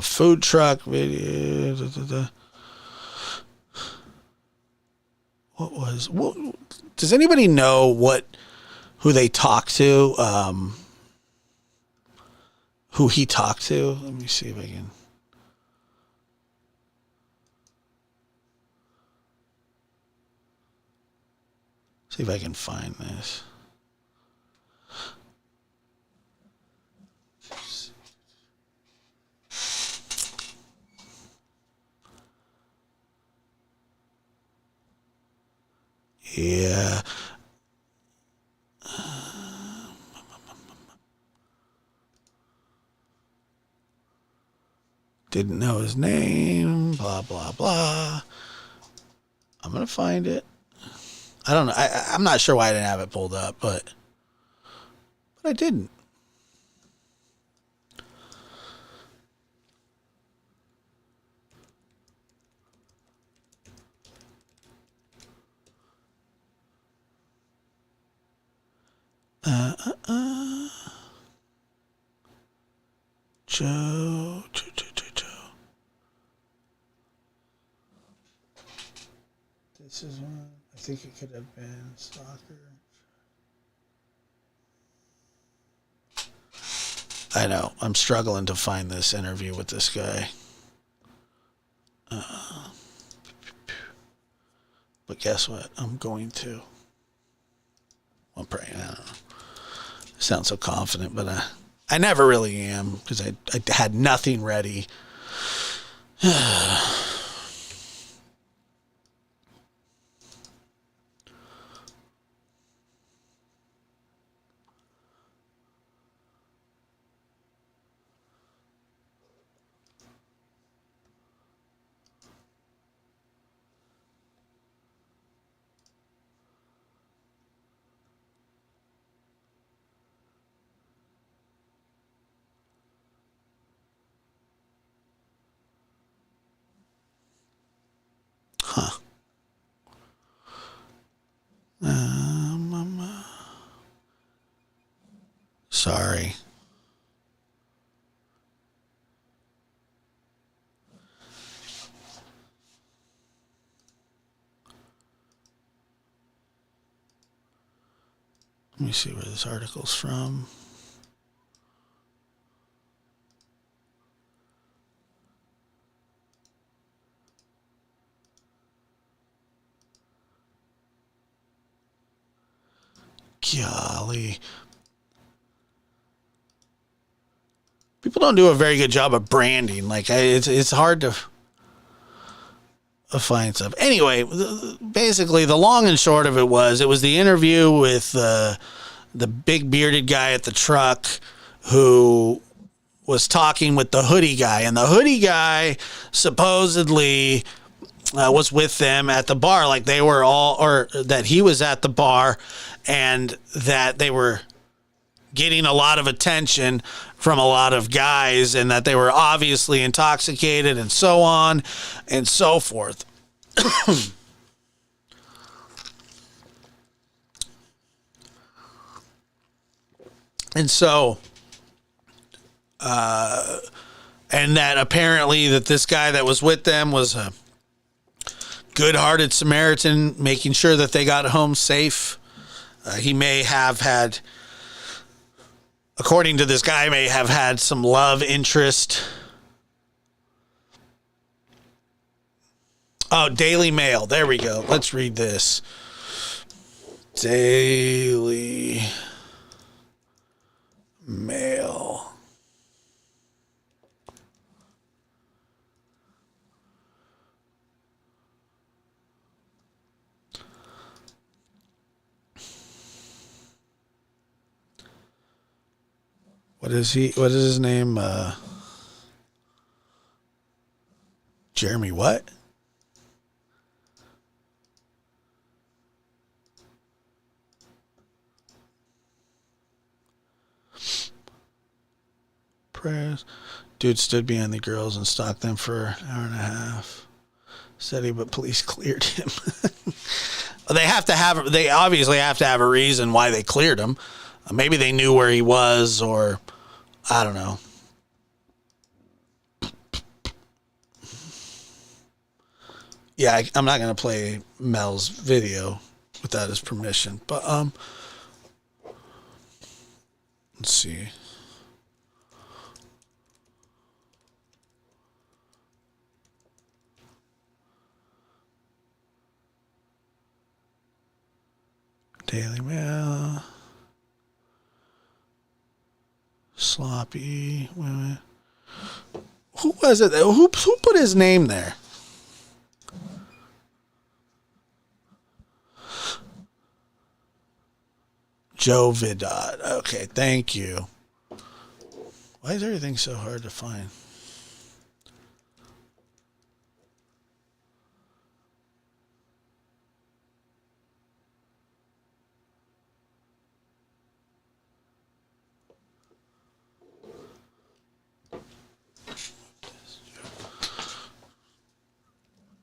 Food truck video. What does anybody know who they talked to? Who he talked to? Let me see if I can. See if I can find this. Yeah. Didn't know his name, blah, blah, blah. I'm going to find it. I don't know. I'm not sure why I didn't have it pulled up, but I didn't. Joe. This is one. I think it could have been soccer. I know. I'm struggling to find this interview with this guy. But guess what? I'm going to. I'm praying. I don't know. I sound so confident, but I never really am, because I had nothing ready. Sorry. Let me see where this article's from. Golly. People don't do a very good job of branding. Like, it's hard to find stuff. Anyway, basically, the long and short of it was the interview with the big bearded guy at the truck who was talking with the hoodie guy. And the hoodie guy supposedly was with them at the bar, like they were all, or that he was at the bar, and that they were getting a lot of attention from a lot of guys, and that they were obviously intoxicated, and so on and so forth. And so, and that apparently that this guy that was with them was a good-hearted Samaritan, making sure that they got home safe. He may have had, according to this guy, may have had some love interest. Oh, Daily Mail. There we go. Let's read this. Daily Mail. What is his name? Jeremy what? Prayers. Dude stood behind the girls and stalked them for an hour and a half. Said he, but police cleared him. They obviously have to have a reason why they cleared him. Maybe they knew where he was, or I don't know. Yeah, I'm not going to play Mel's video without his permission, but let's see. Daily Mail. Sloppy women. Who was it? Who put his name there? Joe Vidot. Okay, thank you. Why is everything so hard to find?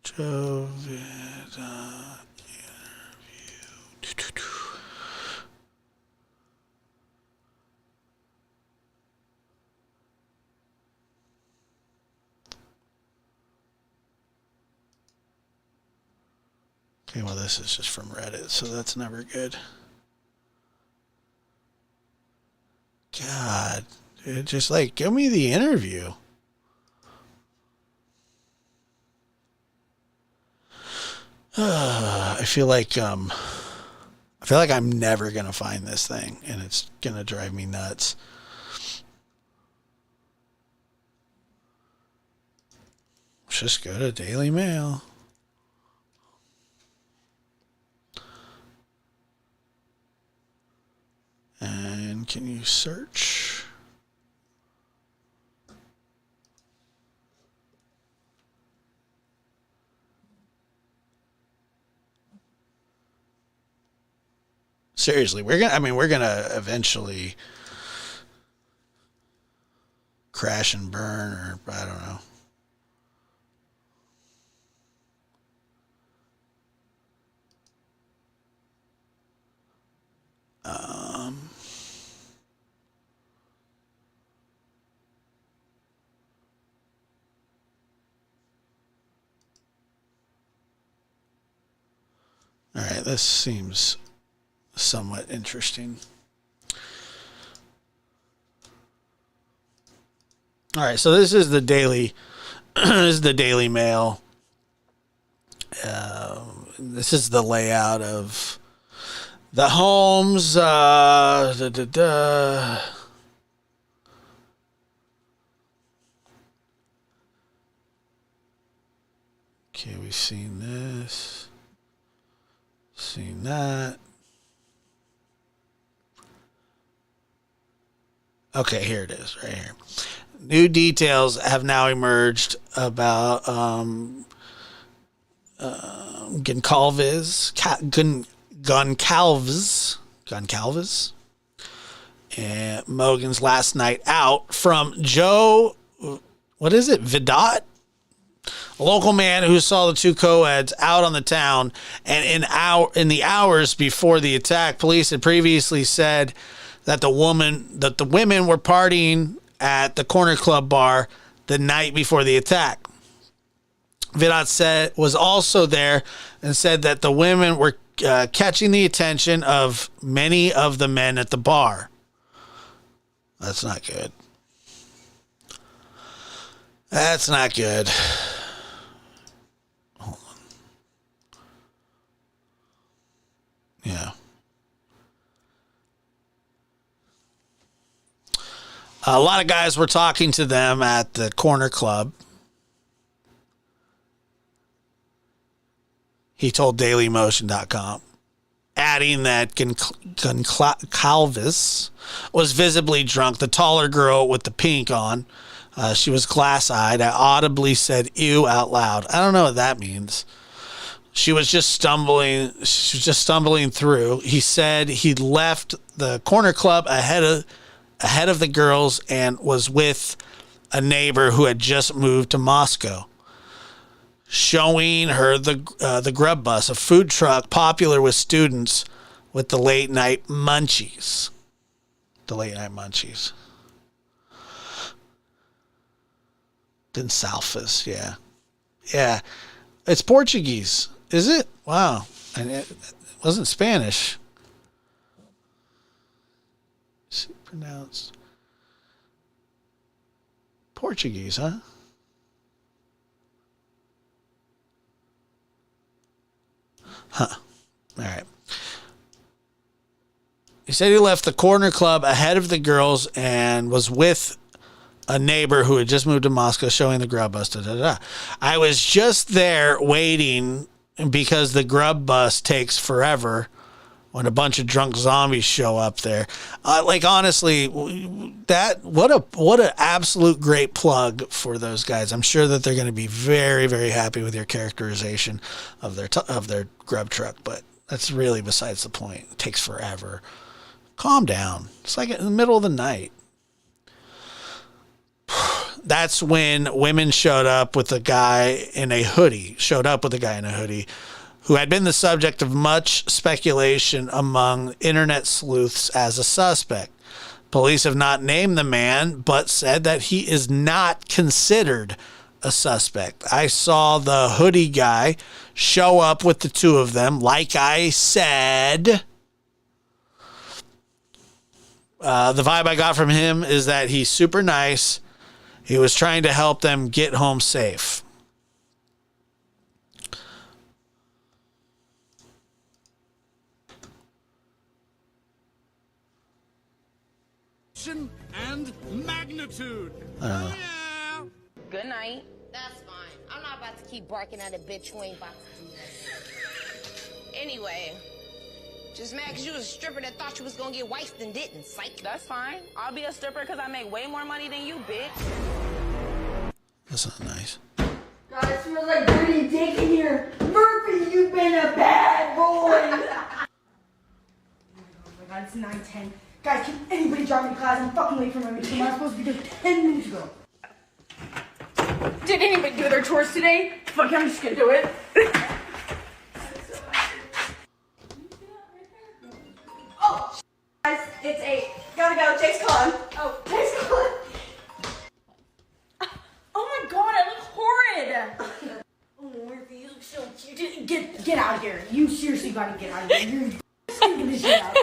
Joe Vidot interview. Okay, well, this is just from Reddit, so that's never good. God, dude, just like, give me the interview. I feel like I'm never gonna find this thing, and it's gonna drive me nuts. Let's just go to Daily Mail. And can you search? Seriously, we're gonna eventually crash and burn, or I don't know. All right, this seems somewhat interesting. All right, so this is the Daily Mail. This is the layout of the homes. Okay, we've seen this. Seen that. Okay, here it is, right here. New details have now emerged about Goncalves, and Mogan's last night out from Joe, what is it, Vidot? A local man who saw the two co-eds out on the town, and in the hours before the attack, police had previously said that the women were partying at the Corner Club bar the night before the attack. Vidot was also there and said that the women were catching the attention of many of the men at the bar. That's not good. That's not good. Hold on. Yeah. A lot of guys were talking to them at the Corner Club. He told DailyMotion.com, adding that Goncalves was visibly drunk. The taller girl with the pink on, she was glass-eyed. I audibly said "ew" out loud. I don't know what that means. She was just stumbling through. He said he left the Corner Club ahead of the girls and was with a neighbor who had just moved to Moscow, showing her the Grub Bus, a food truck popular with students with the late night munchies. Gonçalves, yeah. Yeah. It's Portuguese, is it? Wow. And it wasn't Spanish. It's pronounced Portuguese, huh? Huh. All right. He said he left the Corner Club ahead of the girls and was with a neighbor who had just moved to Moscow, showing the Grub Bus. I was just there waiting because the Grub Bus takes forever when a bunch of drunk zombies show up there. Honestly, what an absolute great plug for those guys. I'm sure that they're going to be very, very happy with your characterization of their grub truck, but that's really besides the point. It takes forever. Calm down. It's like in the middle of the night. That's when women showed up with a guy in a hoodie who had been the subject of much speculation among internet sleuths as a suspect. Police have not named the man, but said that he is not considered a suspect. I saw the hoodie guy show up with the two of them. Like I said, the vibe I got from him is that he's super nice. He was trying to help them get home safe. And magnitude. Good night. That's fine. I'm not about to keep barking at a bitch who ain't about to do that. Anyway, just mad because you was a stripper that thought you was gonna get wifed and didn't. Psych. That's fine. I'll be a stripper because I make way more money than you, bitch. That's not nice. God, it smells like dirty dick in here. Murphy, you've been a bad boy. Oh my God, it's 9:10. Guys, can anybody drop me to class? I'm fucking late for my meeting. I'm supposed to be there 10 minutes ago. Did anybody do their chores today? Fuck, I'm just gonna do it. Oh, guys, it's 8. Gotta go. Jake's calling. Oh, Jake's calling. Oh my God, I look horrid. Oh, Murphy, you look so cute. Get out of here. You seriously gotta get out of here. You're stinking this shit out.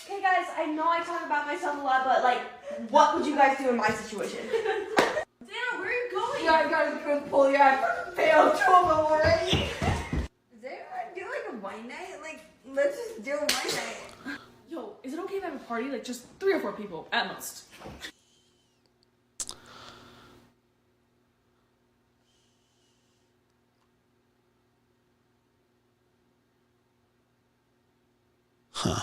Okay, guys, I know I talk about myself a lot, but, like, what would you guys do in my situation? Damn, where are you going? Yeah, I gotta go to the pool. Yeah, I fucking failed 12 already. Is everyone do, like, a wine night? Like, let's just do a wine night. Yo, is it okay if I have a party? Like, just 3 or 4 people, at most. Huh.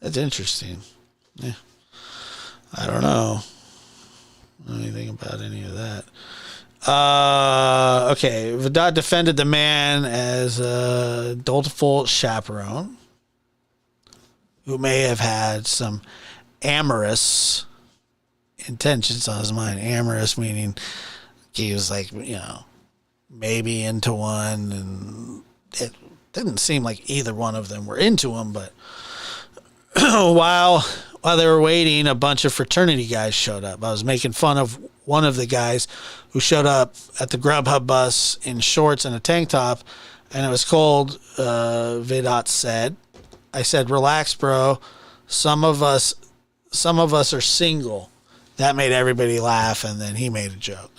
That's interesting. Yeah. I don't know anything about any of that. Okay, Vedad defended the man as a dutiful chaperone who may have had some amorous intentions on his mind. Amorous meaning he was like, maybe into one, and it didn't seem like either one of them were into him, but while they were waiting, a bunch of fraternity guys showed up. I was making fun of one of the guys who showed up at the Grubhub bus in shorts and a tank top, and it was cold, Vidat said. I said, relax, bro. Some of us are single. That made everybody laugh, and then he made a joke.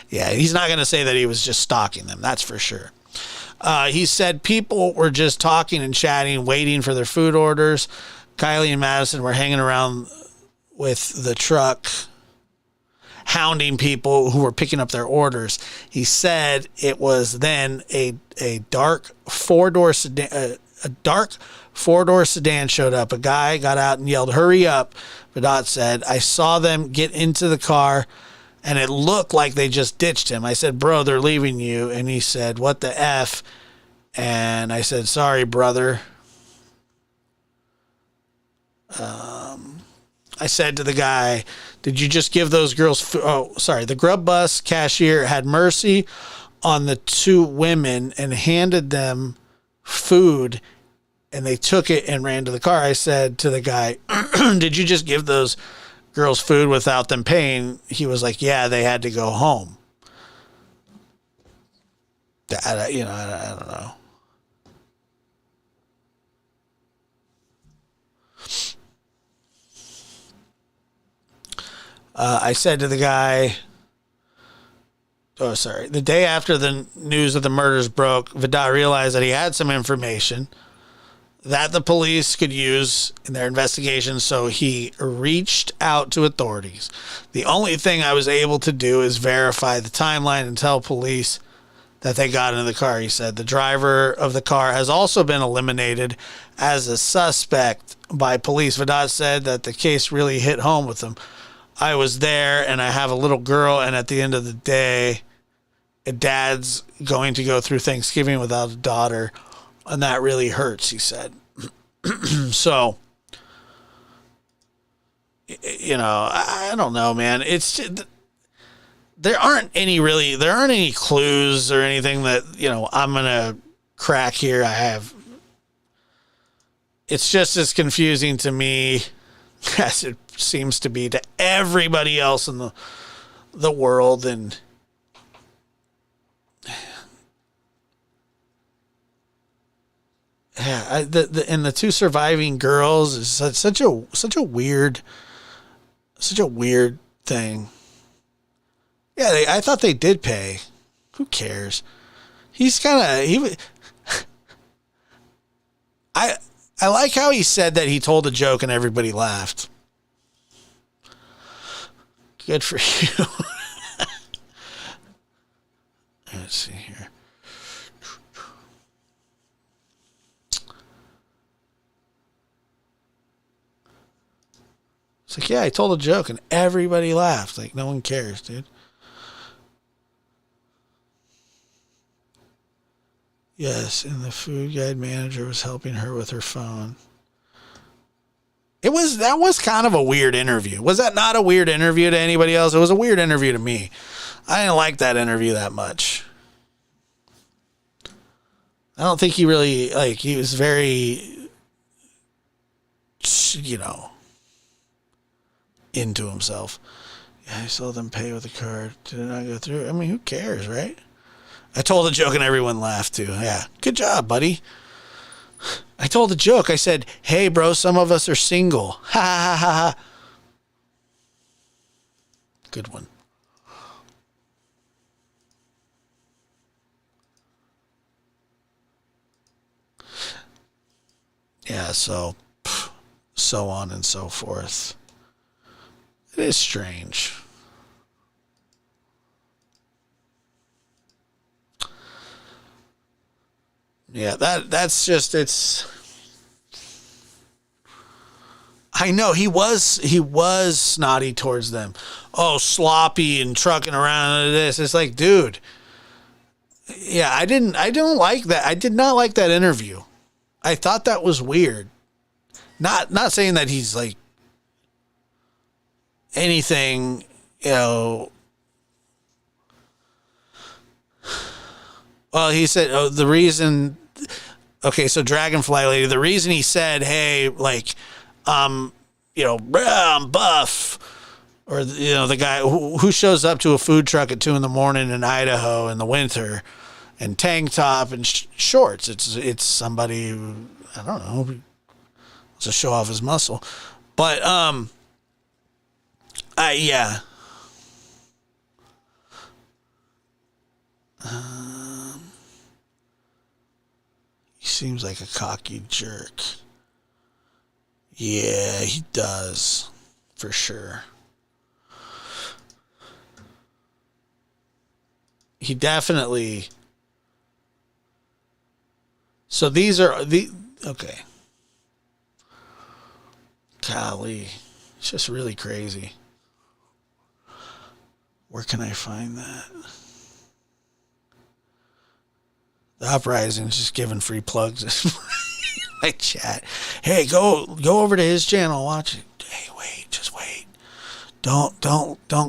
Yeah, he's not going to say that he was just stalking them. That's for sure. He said people were just talking and chatting, waiting for their food orders. Kylie and Madison were hanging around with the truck, hounding people who were picking up their orders. He said it was then a dark four-door sedan. A dark four-door sedan showed up. A guy got out and yelled, "Hurry up!" Vedad said, "I saw them get into the car, and it looked like they just ditched him." I said, "Bro, they're leaving you." And he said, "What the F?" And I said, "Sorry, brother." I said to the guy, "Did you just give those girls food?" Oh, sorry. The grub bus cashier had mercy on the two women and handed them food, and they took it and ran to the car. I said to the guy, "Did you just give those girls food without them paying?" He was like, "Yeah, they had to go home." I don't know. I said to the guy, the day after the news of the murders broke, Vidal realized that he had some information that the police could use in their investigation, so he reached out to authorities. "The only thing I was able to do is verify the timeline and tell police that they got into the car," he said. The driver of the car has also been eliminated as a suspect by police. Vidal said that the case really hit home with him. "I was there, and I have a little girl, and at the end of the day, a dad's going to go through Thanksgiving without a daughter, and that really hurts," he said. So, I don't know, man. It's there aren't any clues or anything that, I'm going to crack here. It's just as confusing to me as it seems to be to everybody else in the world. And yeah, the two surviving girls is such a weird thing. Yeah, I thought they did pay. Who cares? I like how he said that he told a joke and everybody laughed. Good for you. Let's see here. It's like, yeah, I told a joke and everybody laughed. Like, no one cares, dude. Yes, and the food guide manager was helping her with her phone. That was kind of a weird interview. Was that not a weird interview to anybody else? It was a weird interview to me. I didn't like that interview that much. I don't think he really, he was very, into himself. Yeah, I saw them pay with a card. Did it not go through? I mean, who cares, right? I told a joke and everyone laughed too. Yeah, good job, buddy. I told a joke. I said, "Hey, bro, some of us are single." Ha ha ha ha. Good one. Yeah, so on and so forth. It is strange. Yeah, that's just it's. I know he was snotty towards them. Oh, sloppy and trucking around and this. It's like, dude. Yeah, I don't like that. I did not like that interview. I thought that was weird. Not saying that he's like anything, you know. Well, he said, oh, the reason, okay, so Dragonfly Lady, the reason he said, hey, like, you know, I'm buff, or, you know, the guy who shows up to a food truck at 2 a.m. in Idaho in the winter and tank top and shorts. It's somebody who, I don't know, wants to show off his muscle. But, yeah. He seems like a cocky jerk. Yeah, he does. For sure. He definitely. So these are the. Okay. Golly. It's just really crazy. Where can I find that? The Uprising is just giving free plugs in my chat. Hey, go over to his channel, watch it. Hey, wait, just wait. Don't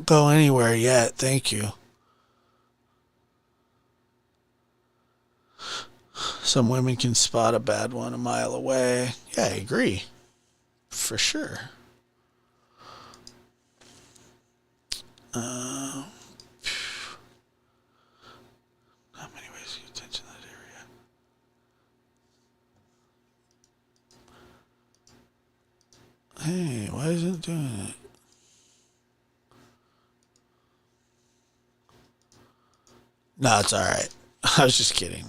go anywhere yet. Thank you. Some women can spot a bad one a mile away. Yeah, I agree. For sure. Not many ways to get attention in that area. Hey, why is it doing it? No, it's all right. I was just kidding.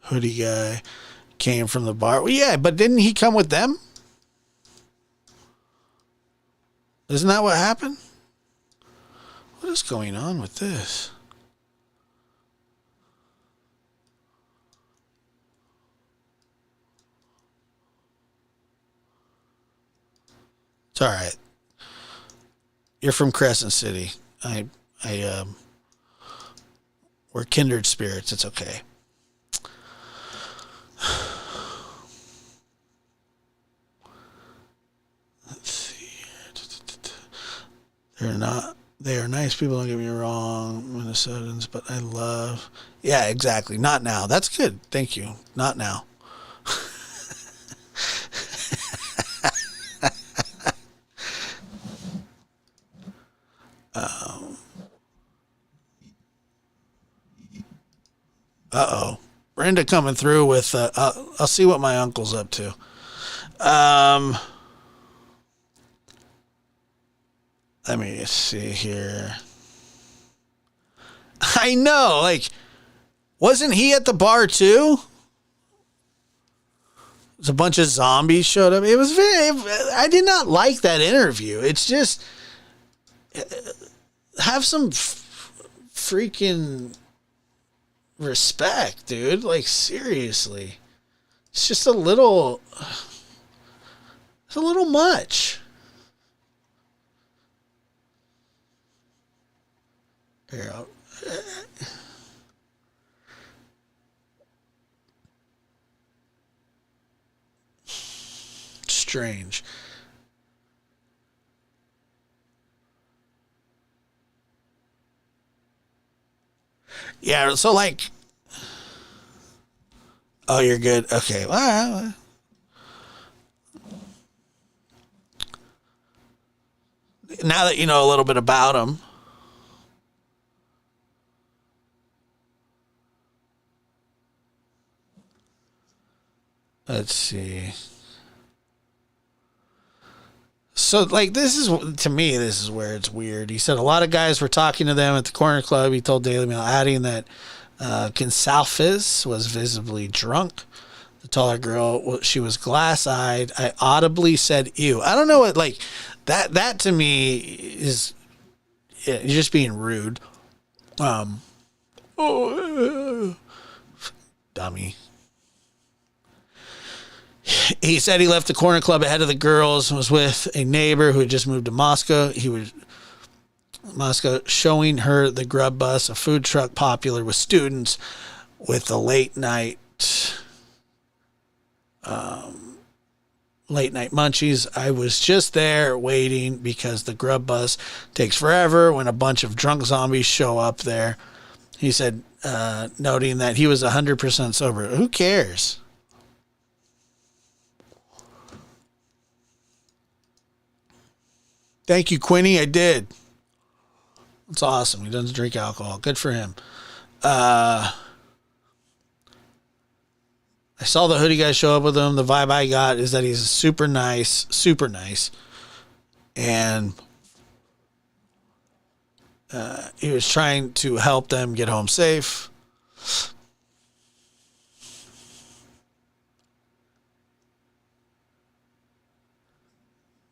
Hoodie guy came from the bar. Well, yeah, but didn't he come with them? Isn't that what happened? What is going on with this? It's all right. You're from Crescent City. We're kindred spirits. It's okay. Let's see. They are nice people, don't get me wrong, Minnesotans, but I love. Yeah, exactly. Not now. That's good. Thank you. Not now. Uh-oh. Brenda coming through with, I'll see what my uncle's up to. Let me see here. I know, like, wasn't he at the bar too? There's a bunch of zombies showed up. It was I did not like that interview. It's just, have some freaking respect, dude. Like, seriously. It's just a little much. Here, strange. Yeah, so like, oh, you're good. Okay. Well, now that you know a little bit about him. Let's see. So, like, this is, to me, this is where it's weird. He said a lot of guys were talking to them at the corner club. He told Daily Mail, adding that Gonsalves was visibly drunk. The taller girl, she was glass-eyed. I audibly said, ew. I don't know what, like, that to me is, you're just being rude. Dummy. He said he left the corner club ahead of the girls and was with a neighbor who had just moved to Moscow. Moscow, showing her the grub bus, a food truck popular with students with the late night munchies. I was just there waiting because the grub bus takes forever when a bunch of drunk zombies show up there. He said, noting that he was 100% sober. Who cares? Thank you, Quinny. I did. It's awesome. He doesn't drink alcohol. Good for him. I saw the hoodie guy show up with him. The vibe I got is that he's super nice. And he was trying to help them get home safe.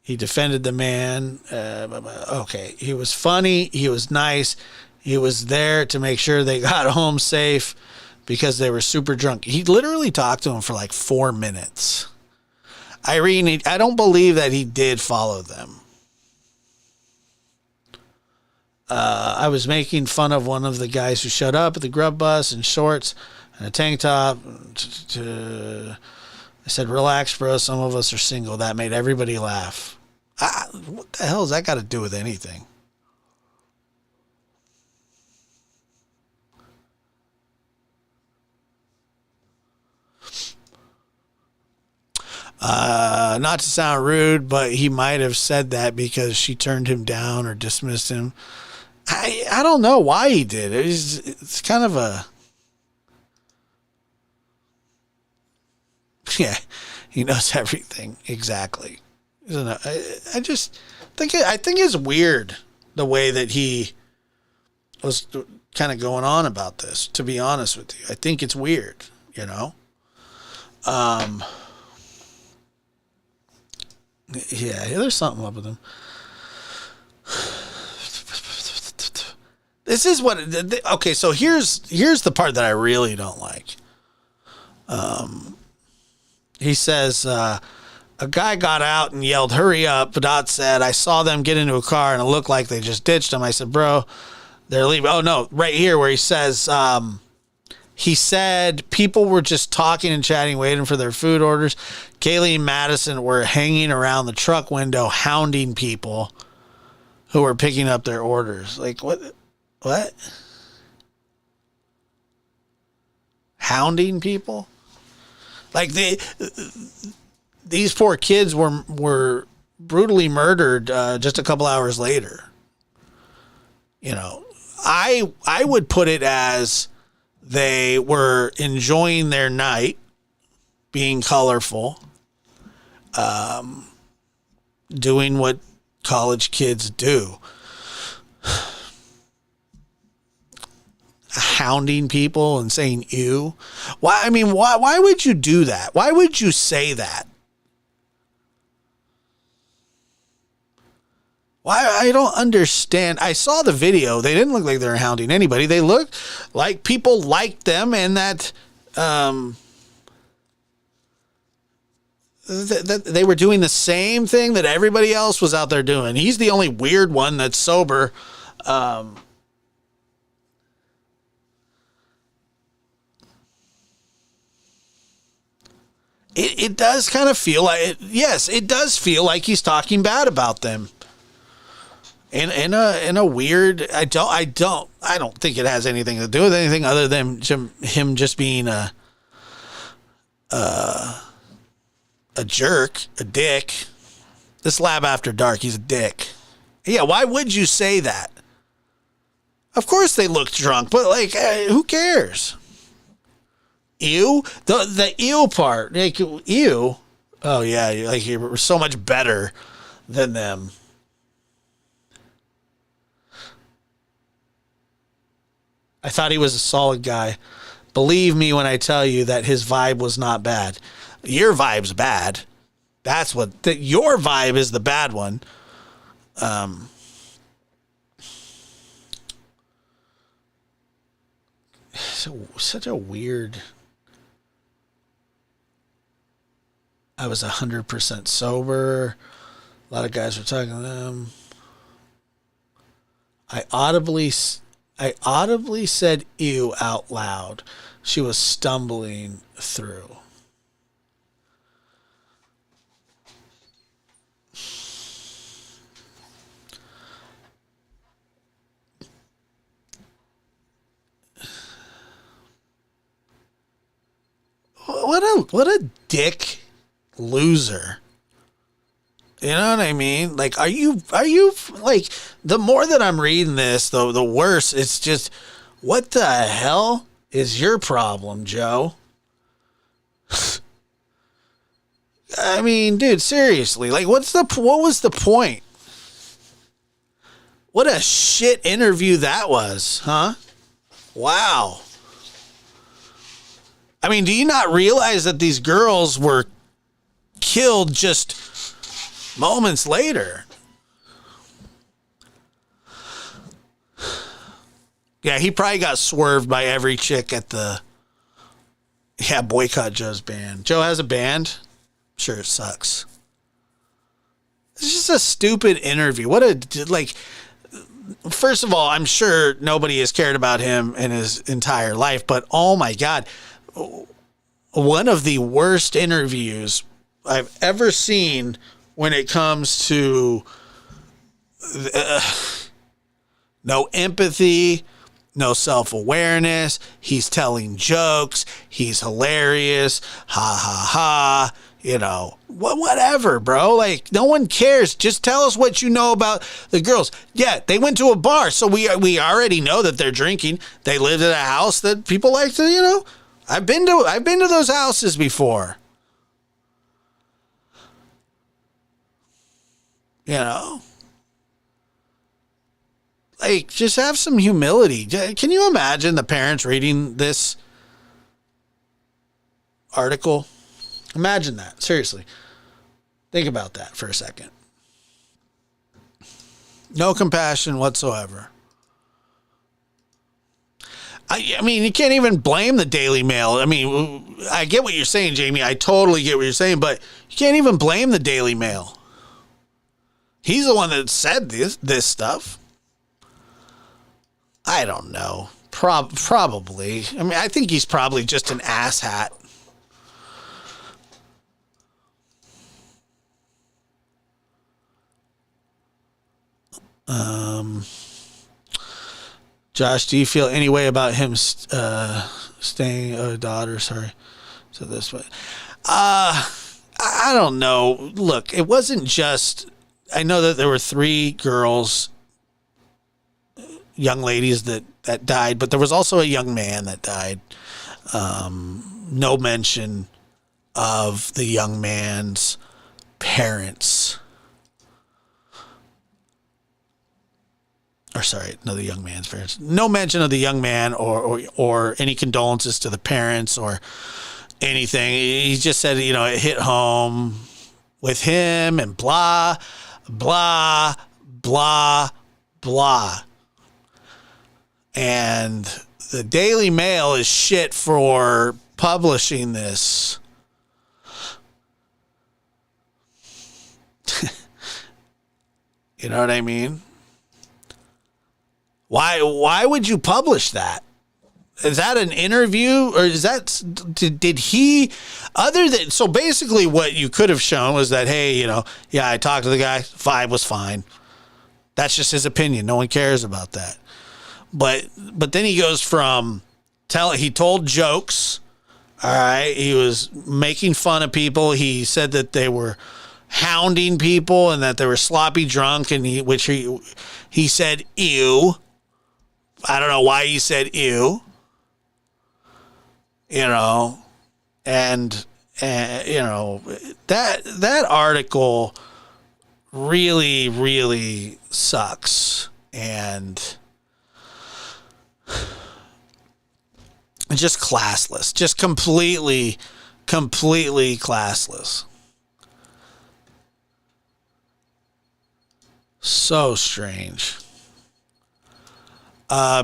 He defended the man. Okay. He was funny. He was nice. He was there to make sure they got home safe because they were super drunk. He literally talked to him for like 4 minutes. Irene, I don't believe that he did follow them. I was making fun of one of the guys who showed up at the grub bus in shorts and a tank top. I said, relax, bro. Some of us are single. That made everybody laugh. What the hell has that got to do with anything? Not to sound rude, but he might have said that because she turned him down or dismissed him. I don't know why he did. It's kind of a... Yeah, he knows everything. Exactly. I just think it's weird the way that he was kind of going on about this, to be honest with you. I think it's weird, you know? Yeah, there's something up with him. This is what... Okay, so here's the part that I really don't like. He says... a guy got out and yelled, hurry up. Vidot said, I saw them get into a car and it looked like they just ditched him. I said, bro, they're leaving. Oh, no, right here where he says, he said people were just talking and chatting, waiting for their food orders. Kaylee and Madison were hanging around the truck window, hounding people who were picking up their orders. Like, what? Hounding people? Like, these poor kids were brutally murdered just a couple hours later. You know, I would put it as they were enjoying their night, being colorful, doing what college kids do. Hounding people and saying ew. Why would you do that? Why would you say that? Why? I don't understand. I saw the video. They didn't look like they were hounding anybody. They looked like people liked them and that that they were doing the same thing that everybody else was out there doing. He's the only weird one that's sober. It does kind of feel like, yes, it does feel like he's talking bad about them. In a weird, I don't think it has anything to do with anything other than him just being a jerk, a dick. This Lab After Dark, he's a dick. Yeah, why would you say that? Of course they looked drunk, but like, who cares? Ew? The ew part. Like, ew? Oh, yeah, like you're so much better than them. I thought he was a solid guy. Believe me when I tell you that his vibe was not bad. Your vibe's bad. That's what... your vibe is the bad one. such a weird. I was 100% sober. A lot of guys were talking to them. I audibly said ew out loud. She was stumbling through. What a dick loser. You know what I mean? Like, are you like, the more that I'm reading this, the worse. It's just, what the hell is your problem, Joe? I mean, dude, seriously, like, what was the point? What a shit interview that was, huh? Wow. I mean, do you not realize that these girls were killed just moments later? Yeah, he probably got swerved by every chick at the... Yeah, boycott Joe's band. Joe has a band? Sure, it sucks. It's just a stupid interview. What a... Like, first of all, I'm sure nobody has cared about him in his entire life, but oh my God... One of the worst interviews I've ever seen when it comes to no empathy, no self-awareness. He's telling jokes. He's hilarious. Ha, ha, ha. You know, whatever, bro. Like, no one cares. Just tell us what you know about the girls. Yeah, they went to a bar, so we already know that they're drinking. They lived at a house that people like to, you know. I've been to those houses before. You know? Like, just have some humility. Can you imagine the parents reading this article? Imagine that. Seriously. Think about that for a second. No compassion whatsoever. I mean, you can't even blame the Daily Mail. I mean, I get what you're saying, Jamie. I totally get what you're saying, but you can't even blame the Daily Mail. He's the one that said this stuff. I don't know. Probably. I mean, I think he's probably just an asshat. Josh, do you feel any way about him staying a daughter? Sorry. So this way. I don't know. Look, it wasn't just... I know that there were 3 girls, young ladies that died, but there was also a young man that died. No mention of the young man's parents. Or sorry, no, the young man's parents. No mention of the young man or any condolences to the parents or anything. He just said, you know, it hit home with him and blah, blah, blah, blah. And the Daily Mail is shit for publishing this. You know what I mean? Why would you publish that? Is that an interview or is that, did he, other than, so basically what you could have shown was that, hey, you know, yeah, I talked to the guy, 5 was fine. That's just his opinion. No one cares about that. But then he goes from he told jokes. All right. He was making fun of people. He said that they were hounding people and that they were sloppy drunk, and he said ew. I don't know why he said ew. You know, and you know, that article really, really sucks, and just classless, just completely classless. So strange.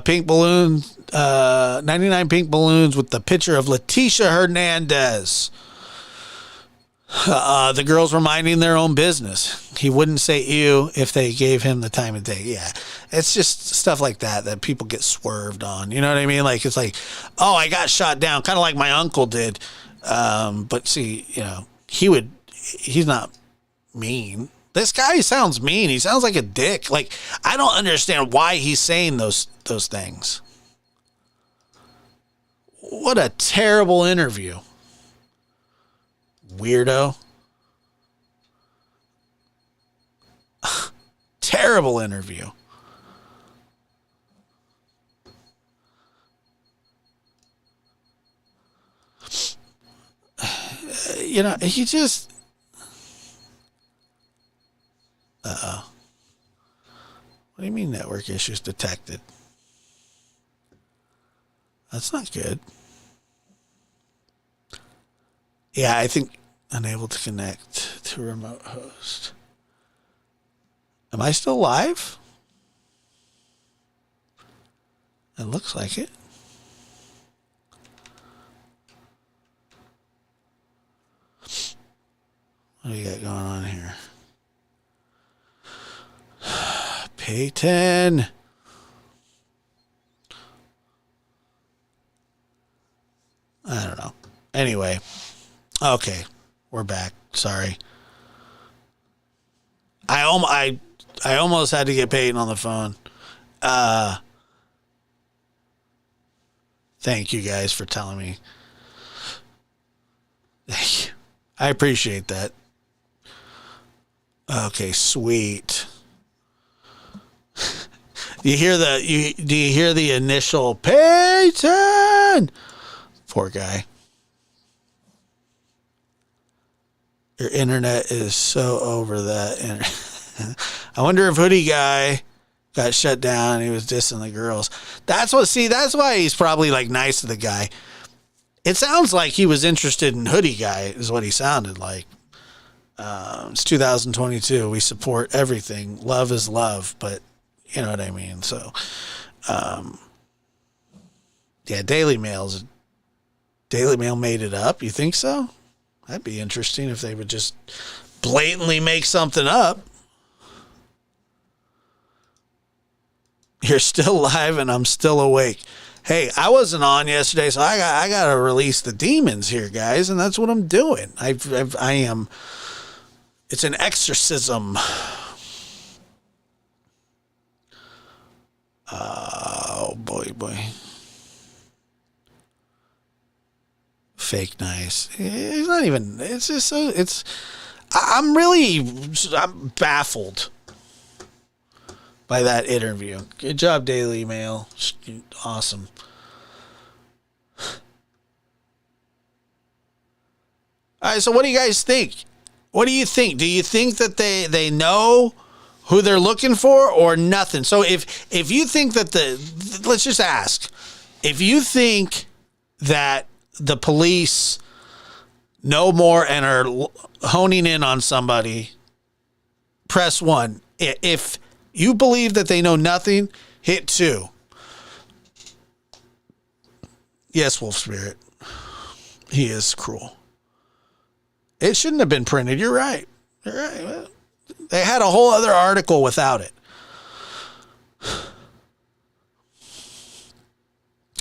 Pink balloons, 99 pink balloons with the picture of Leticia Hernandez. The girls were minding their own business. He wouldn't say ew if they gave him the time of day. Yeah, it's just stuff like that people get swerved on. You know what I mean? Like, it's like, oh, I got shot down, kind of like my uncle did. But see, you know, he's not mean. This guy sounds mean. He sounds like a dick. Like, I don't understand why he's saying those things. What a terrible interview. Weirdo. Terrible interview. You know, he just... Uh-oh. What do you mean network issues detected? That's not good. Yeah, I think unable to connect to remote host. Am I still live? It looks like it. What do you got going on here? Peyton. I don't know. Anyway. Okay. We're back. Sorry. I almost had to get Peyton on the phone. Thank you guys for telling me. Thank you. I appreciate that. Okay, sweet. Do you hear the initial Peyton? Poor guy. Your internet is so over that. I wonder if Hoodie Guy got shut down and he was dissing the girls. That's why he's probably like nice to the guy. It sounds like he was interested in Hoodie Guy is what he sounded like. It's 2022. We support everything. Love is love, but you know what I mean? So, yeah, Daily Mail made it up. You think so? That'd be interesting if they would just blatantly make something up. You're still live and I'm still awake. Hey, I wasn't on yesterday, so I got to release the demons here, guys, and that's what I'm doing. I am. It's an exorcism. Oh boy. Fake nice. It's not even. It's just so. I'm baffled by that interview. Good job, Daily Mail. Awesome. All right, so what do you guys think? What do you think? Do you think that they know who they're looking for or nothing? So if you think that let's just ask. If you think that the police know more and are honing in on somebody, press 1. If you believe that they know nothing, hit 2. Yes, Wolf Spirit. He is cruel. It shouldn't have been printed. You're right. They had a whole other article without it.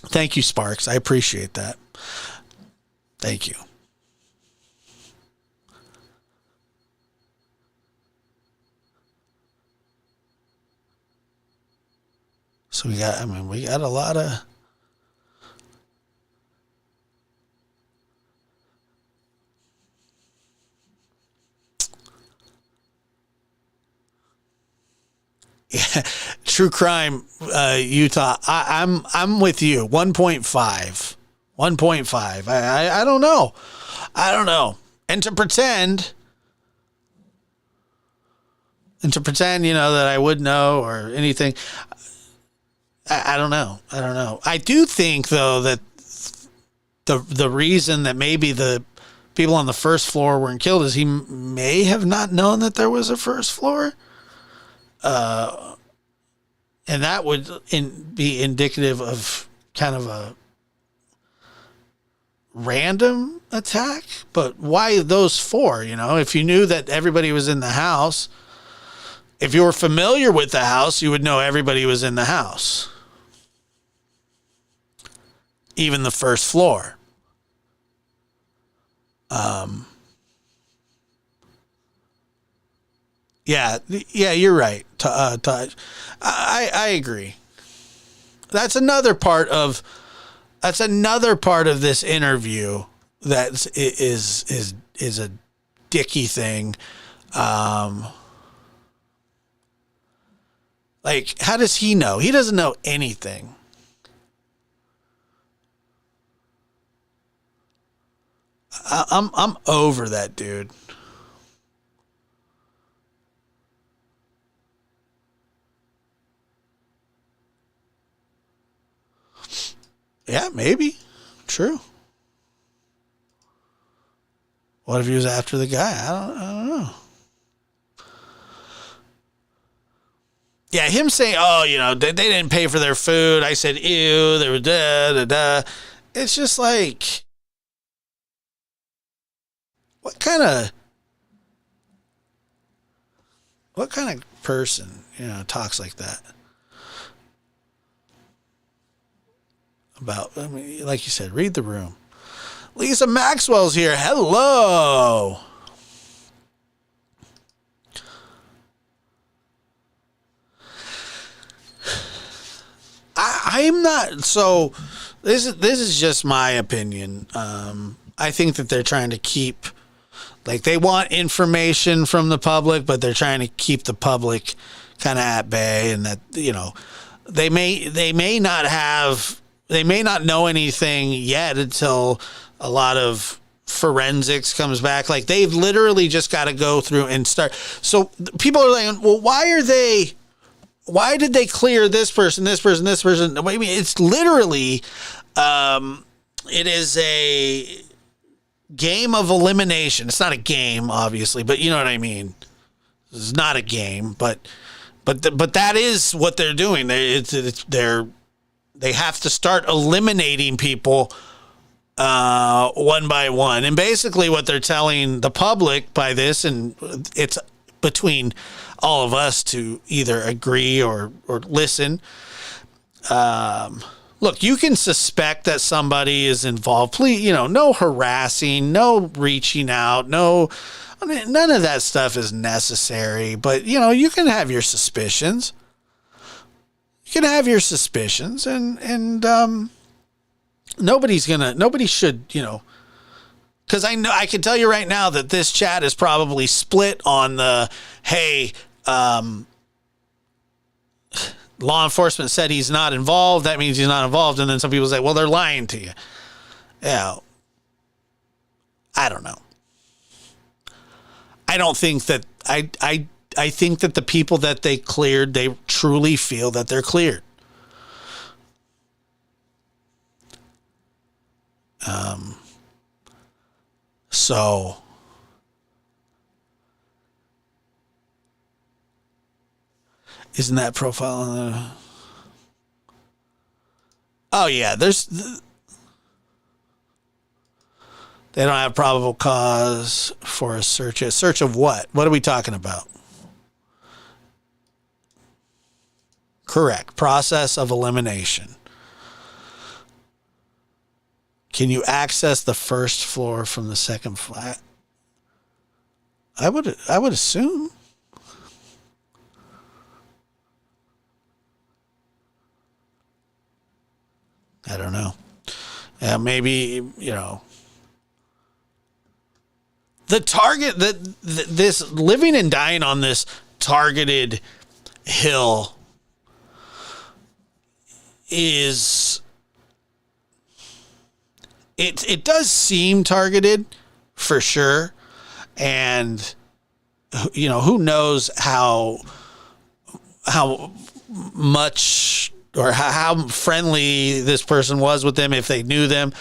Thank you, Sparks. I appreciate that. Thank you. So we got a lot of. Yeah, true crime, Utah. I'm with you. 1.5. 1.5. I don't know. And to pretend, that I would know or anything. I don't know. I do think though that the reason that maybe the people on the first floor weren't killed is he may have not known that there was a first floor. And And that would be indicative of kind of a random attack. But why those 4? If you knew that everybody was in the house, if you were familiar with the house, you would know everybody was in the house, even the first floor. Yeah, you're right. I agree. That's another part of this interview that is a dicky thing. Like, how does he know? He doesn't know anything. I'm over that dude. Yeah, maybe. True. What if he was after the guy? I don't know. Yeah, him saying, they didn't pay for their food. I said, ew, they were da. It's just like, what kind of person, talks like that? Like you said, read the room. Lisa Maxwell's here. Hello. I'm not. So this is just my opinion. I think that they're trying to keep, they want information from the public, but they're trying to keep the public kind of at bay, and that they may not know anything yet until a lot of forensics comes back. Like, they've literally just got to go through and start. So people are like, well, why did they clear this person? I mean, it's literally, it is a game of elimination. It's not a game, obviously, but you know what I mean? It's not a game, but that is what they're doing. They have to start eliminating people one by one. And basically what they're telling the public by this, and it's between all of us to either agree or listen. Look, you can suspect that somebody is involved. Please, no harassing, no reaching out, none of that stuff is necessary. But, you can have your suspicions. And nobody should, because I can tell you right now that this chat is probably split on the, hey, law enforcement said he's not involved. That means he's not involved. And then some people say, well, they're lying to you. Yeah. I don't know. I don't think that I think that the people that they cleared, they truly feel that they're cleared. So isn't that profile on the? Oh yeah, they don't have probable cause for a search. A search of what? What are we talking about? Correct. Process of elimination. Can you access the first floor from the second flat? I would assume. I don't know. Maybe, the target this living and dying on this targeted hill is, it does seem targeted for sure. And, who knows how much or how friendly this person was with them, if they knew them.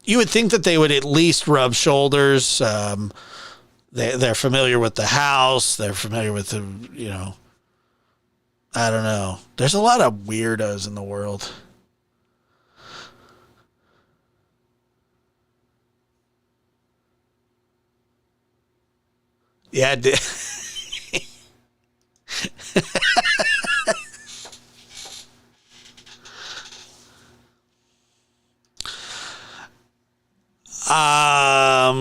You would think that they would at least rub shoulders. They're familiar with the house. They're familiar with the, I don't know. There's a lot of weirdos in the world. Yeah,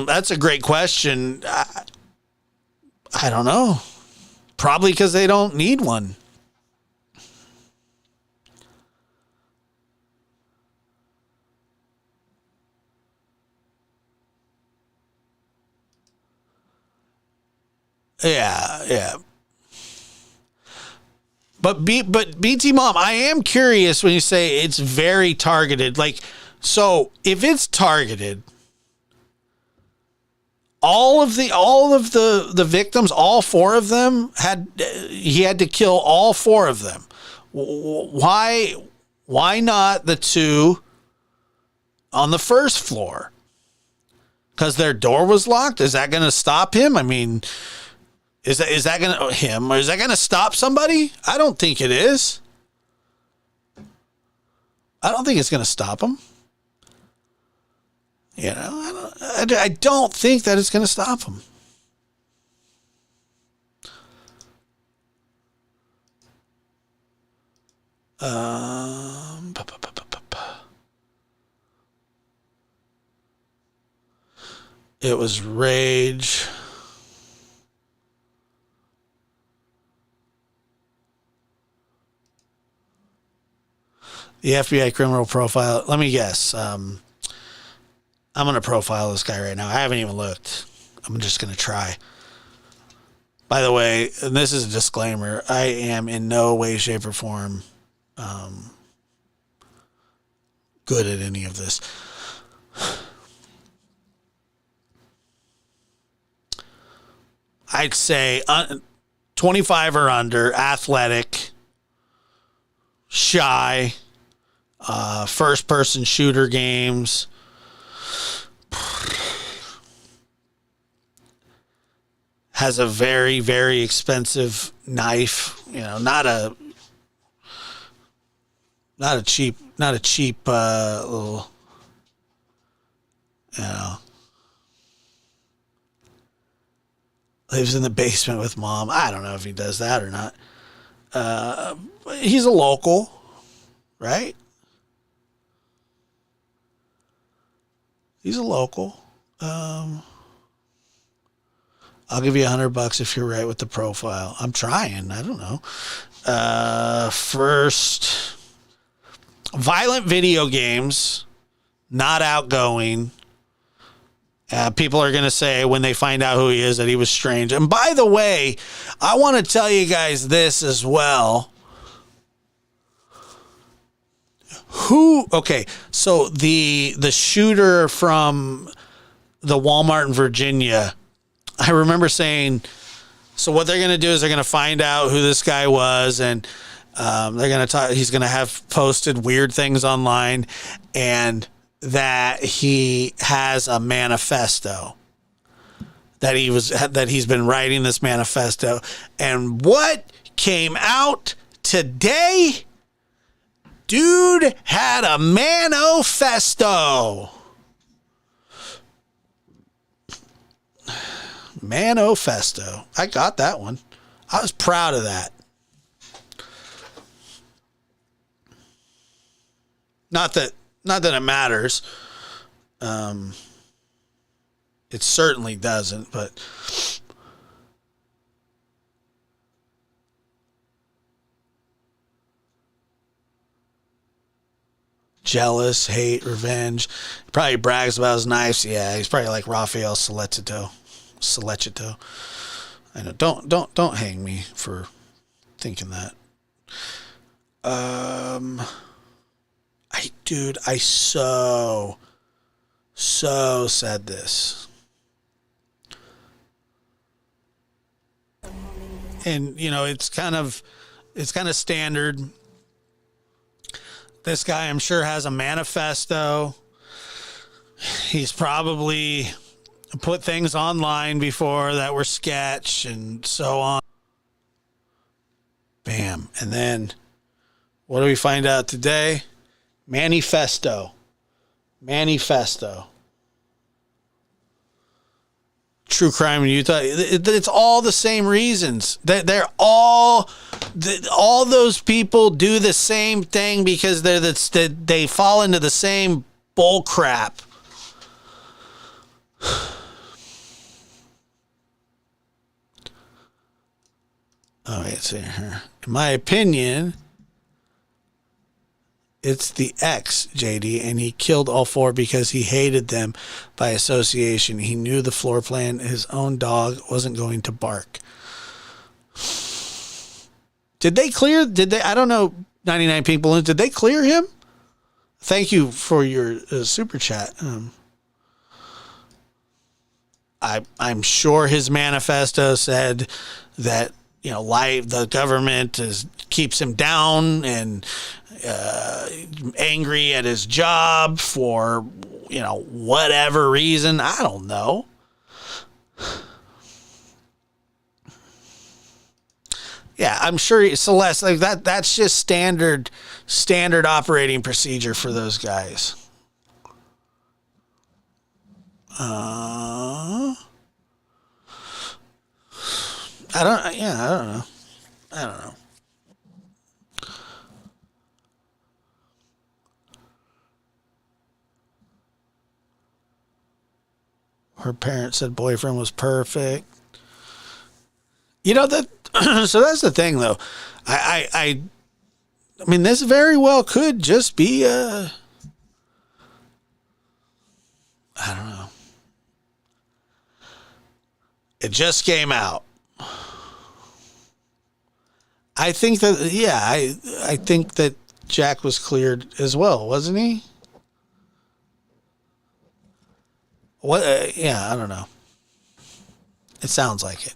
that's a great question. I don't know. Probably because they don't need one. Yeah. But BT Mom, I am curious when you say it's very targeted. Like, so if it's targeted, all of the victims, all four of them he had to kill all four of them. Why not the two on the first floor? Because their door was locked? Is that going to stop him? I mean, is that going to him, or is that going to stop somebody? I don't think it is. I don't think it's going to stop him. You know, I don't think that it's going to stop him. It was rage. The FBI criminal profile. Let me guess. I'm going to profile this guy right now. I haven't even looked. I'm just going to try. By the way, and this is a disclaimer, I am in no way, shape, or form good at any of this. I'd say 25 or under, athletic, shy, first-person shooter games. Has a very, very expensive knife. You know, not a cheap little, you know. Lives in the basement with mom. I don't know if he does that or not. He's a local, right? He's a local. I'll give you $100 if you're right with the profile. I'm trying. I don't know. First, violent video games, not outgoing. People are going to say when they find out who he is that he was strange. And by the way, I want to tell you guys this as well. Okay, so the shooter from the Walmart in Virginia, I remember saying, so what they're going to do is they're going to find out who this guy was, and they're going to talk. He's going to have posted weird things online, and that he has a manifesto, that he's been writing this manifesto. And what came out today? Dude had a manifesto. Manifesto. I got that one. I was proud of that. Not that it matters. It certainly doesn't, but jealous, hate, revenge. He probably brags about his knives. Yeah, he's probably like Raphael Solecito. I know. Don't hang me for thinking that. I so said this. And you know, it's kind of standard. This guy, I'm sure, has a manifesto. He's probably put things online before that were sketch and so on. Bam. And then what do we find out today? Manifesto. True crime in Utah. It's all the same reasons. They're all those people do the same thing because they fall into the same bull crap. Oh, wait, see here. In my opinion, it's the ex, JD, and he killed all four because he hated them by association. He knew the floor plan. His own dog wasn't going to bark. Did they, I don't know, 99 Pink Balloons, did they clear him? Thank you for your super chat. I'm sure his manifesto said that, the government keeps him down and angry at his job for, whatever reason. I don't know. Yeah, I'm sure Celeste, like that's just standard operating procedure for those guys. I don't know. Her parents said boyfriend was perfect. That so that's the thing though. I mean this very well could just be I don't know. It just came out. I think that I think that Jack was cleared as well, wasn't he? What? I don't know. It sounds like it.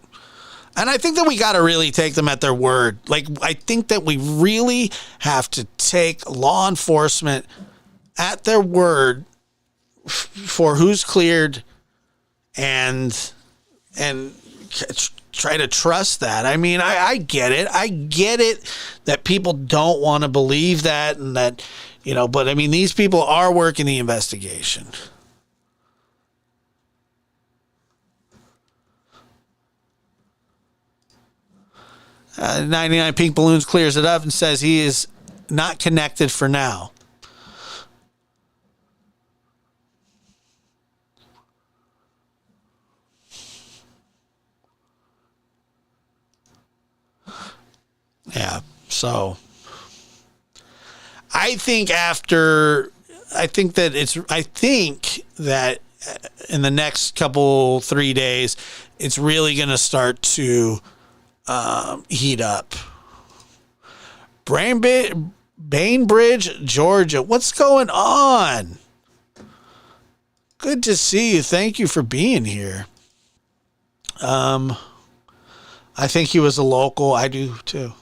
And I think that we got to really take them at their word. Like, I think that we really have to take law enforcement at their word for who's cleared and try to trust that. I mean, I get it. I get it that people don't want to believe that and that, but I mean, these people are working the investigation. 99 Pink Balloons clears it up and says he is not connected for now. Yeah, so I think that in the next 3 days, it's really going to start to heat up. Bainbridge, Georgia. What's going on? Good to see you. Thank you for being here. I think he was a local. I do too.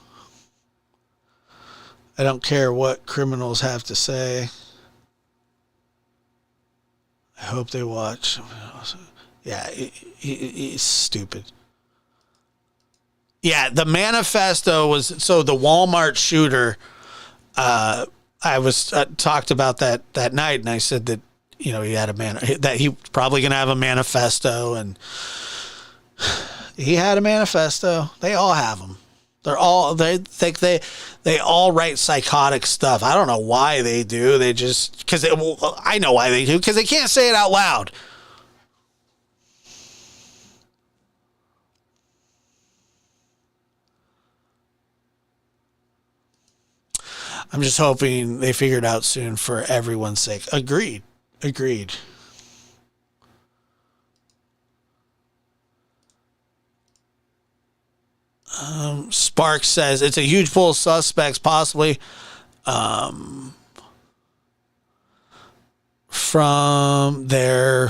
I don't care what criminals have to say. I hope they watch. Yeah, he's stupid. Yeah, the manifesto was so the Walmart shooter. I was talked about that night, and I said that he had that he probably gonna have a manifesto, and he had a manifesto. They all have them. They think they all write psychotic stuff. I don't know why they do. They just I know why they do, because they can't say it out loud. I'm just hoping they figure it out soon for everyone's sake. Agreed. Sparks says it's a huge pool of suspects, possibly from their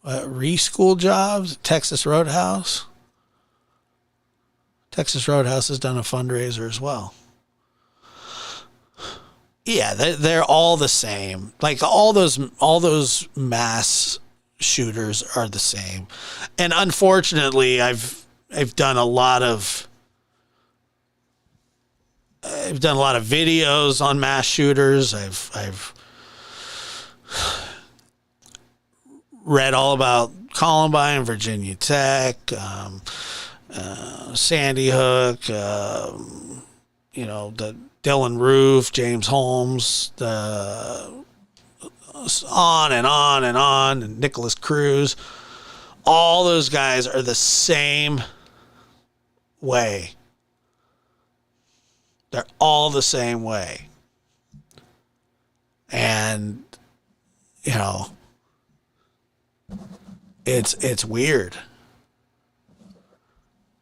reschool jobs. Texas Roadhouse has done a fundraiser as well. Yeah, they're all the same. Like all those mass shooters are the same. And unfortunately, I've done a lot of I've done a lot of videos on mass shooters. I've read all about Columbine, Virginia Tech, Sandy Hook, you know, the Dylan Roof, James Holmes, on and on and on, and Nicholas Cruz. All those guys are the same way. They're all the same way. And, you know, it's weird.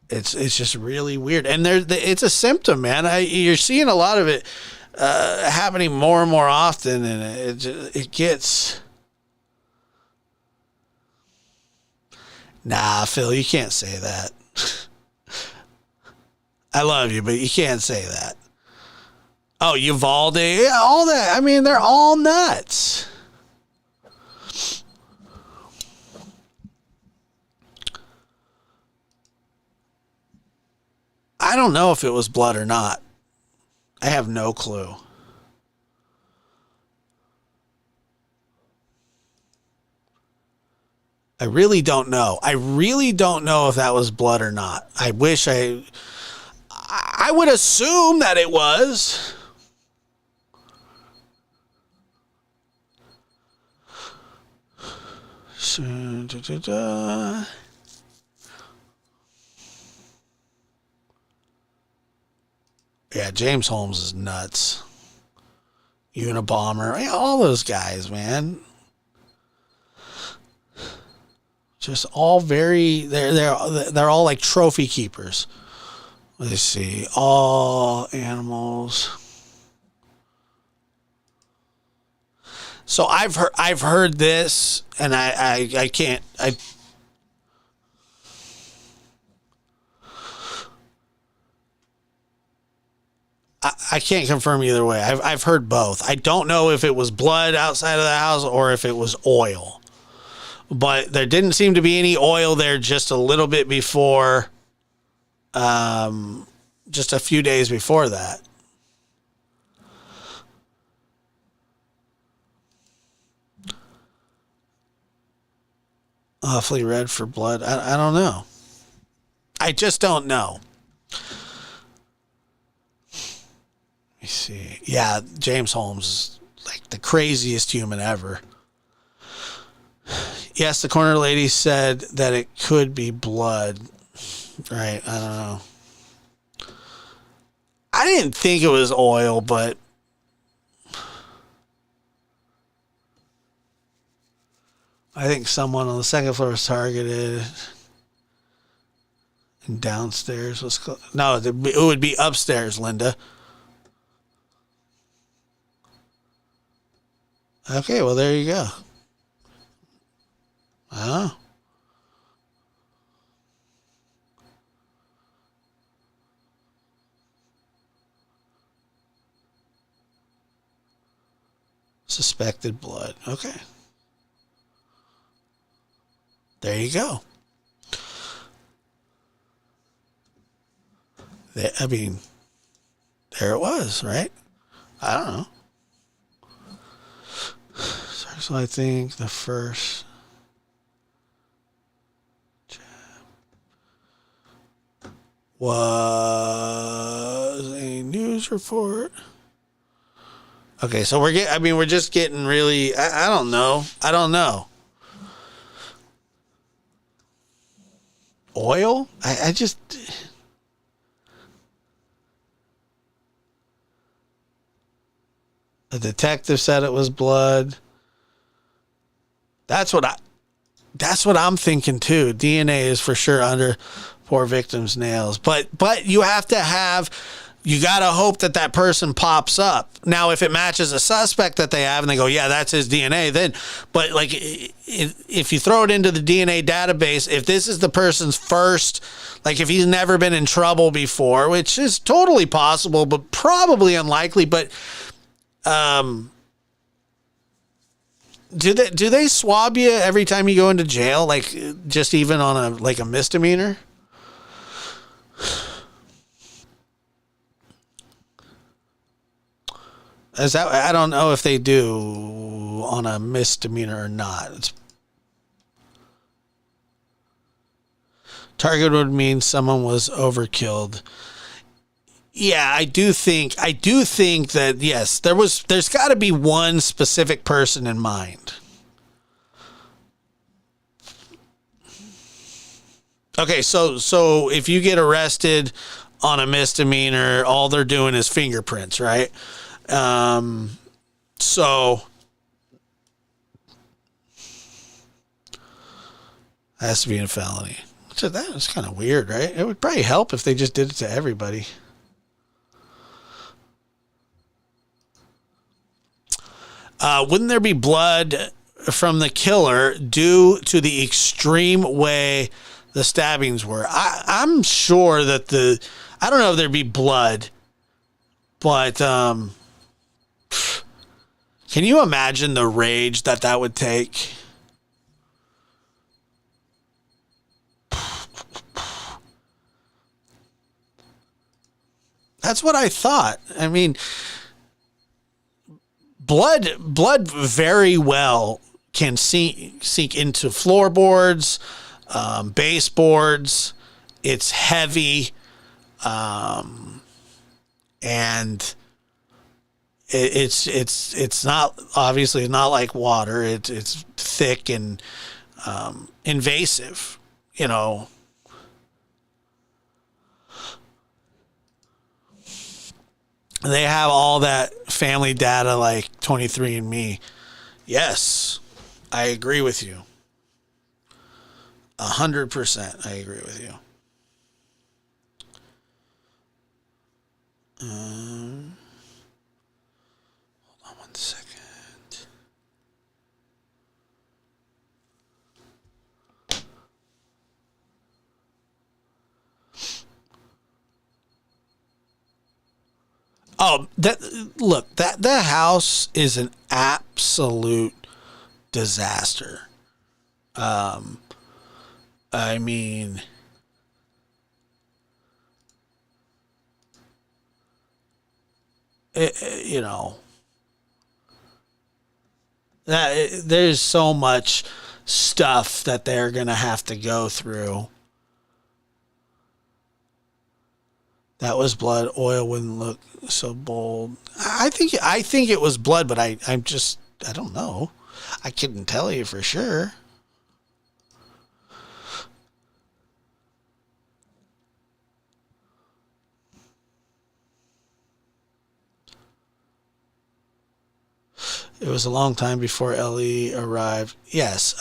It's just really weird. And it's a symptom, man. You're seeing a lot of it happening more and more often, and it gets... Nah, Phil, you can't say that. I love you, but you can't say that. Oh, Uvalde, yeah, all that. I mean, they're all nuts. I don't know if it was blood or not. I have no clue. I really don't know. I really don't know if that was blood or not. I wish I would assume that it was. Yeah, James Holmes is nuts. Unabomber, all those guys, man. Just all very, they're all like trophy keepers. Let's see, all animals. So I've heard this, and I can't I can't confirm either way. I've heard both. I don't know if it was blood outside of the house or if it was oil. But there didn't seem to be any oil there just a little bit before, just a few days before that. Awfully red for blood. I don't know. I just don't know. Let me see. Yeah, James Holmes is like the craziest human ever. Yes, the corner lady said that it could be blood. Right, I don't know. I didn't think it was oil, but I think someone on the second floor was targeted. And downstairs was... No, it would be upstairs, Linda. Okay, well, there you go. Oh. Suspected blood. Okay. There you go. I mean, there it was, right? I don't know. So I think the first... was a news report. Okay, so we're just getting really, I don't know. Oil? I just, the detective said it was blood. That's what I'm thinking too. DNA is for sure under poor victim's nails, but you gotta hope that person pops up. Now, if it matches a suspect that they have and they go, yeah, that's his DNA, then, but like, if you throw it into the DNA database, if this is the person's first, like if he's never been in trouble before, which is totally possible, but probably unlikely, but, do they swab you every time you go into jail? Like just even on a misdemeanor? Is that, I don't know if they do on a misdemeanor or not. Target would mean someone was overkilled. Yeah, I do think that, yes, there's got to be one specific person in mind. Okay, so if you get arrested on a misdemeanor, all they're doing is fingerprints, right? So has to be a felony. So that was kind of weird, right? It would probably help if they just did it to everybody. Wouldn't there be blood from the killer due to the extreme way the stabbings were? I'm sure that I don't know if there'd be blood, but can you imagine the rage that would take? That's what I thought. I mean, blood very well can sink into floorboards, baseboards. It's heavy, and it's not, obviously not like water. It's thick and invasive, you know. They have all that family data like 23andMe. Yes, I agree with you. 100%, I agree with you. Hold on one second. Oh, that house is an absolute disaster. I mean, you know, there's so much stuff that they're gonna have to go through. That was blood. Oil wouldn't look so bold. I think it was blood, but I don't know. I couldn't tell you for sure. It was a long time before Ellie arrived. Yes,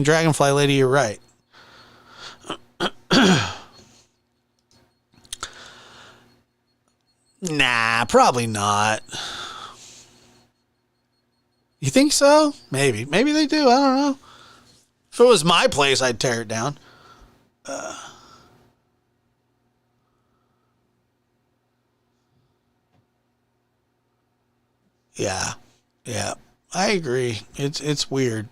Dragonfly Lady, you're right. Nah, probably not. You think so? Maybe they do. I don't know. If it was my place, I'd tear it down. Yeah. I agree. It's weird.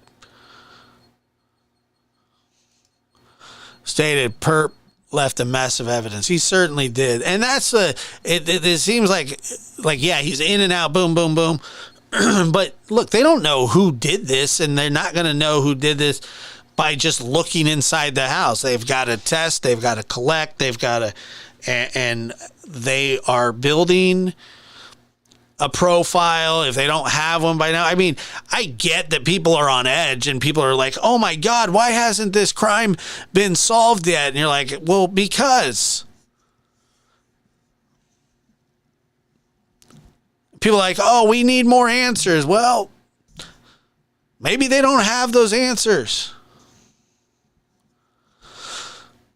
Stated perp left a mess of evidence. He certainly did. And that's it seems like yeah, he's in and out, boom, boom, boom. But look, they don't know who did this, and they're not going to know who did this by just looking inside the house. They've got to test, they've got to collect, they've got to, and they are building a profile if they don't have one by now. I mean, I get that people are on edge and people are like, oh my God, why hasn't this crime been solved yet? And you're like, well, because people are like, oh, we need more answers. Well, maybe they don't have those answers.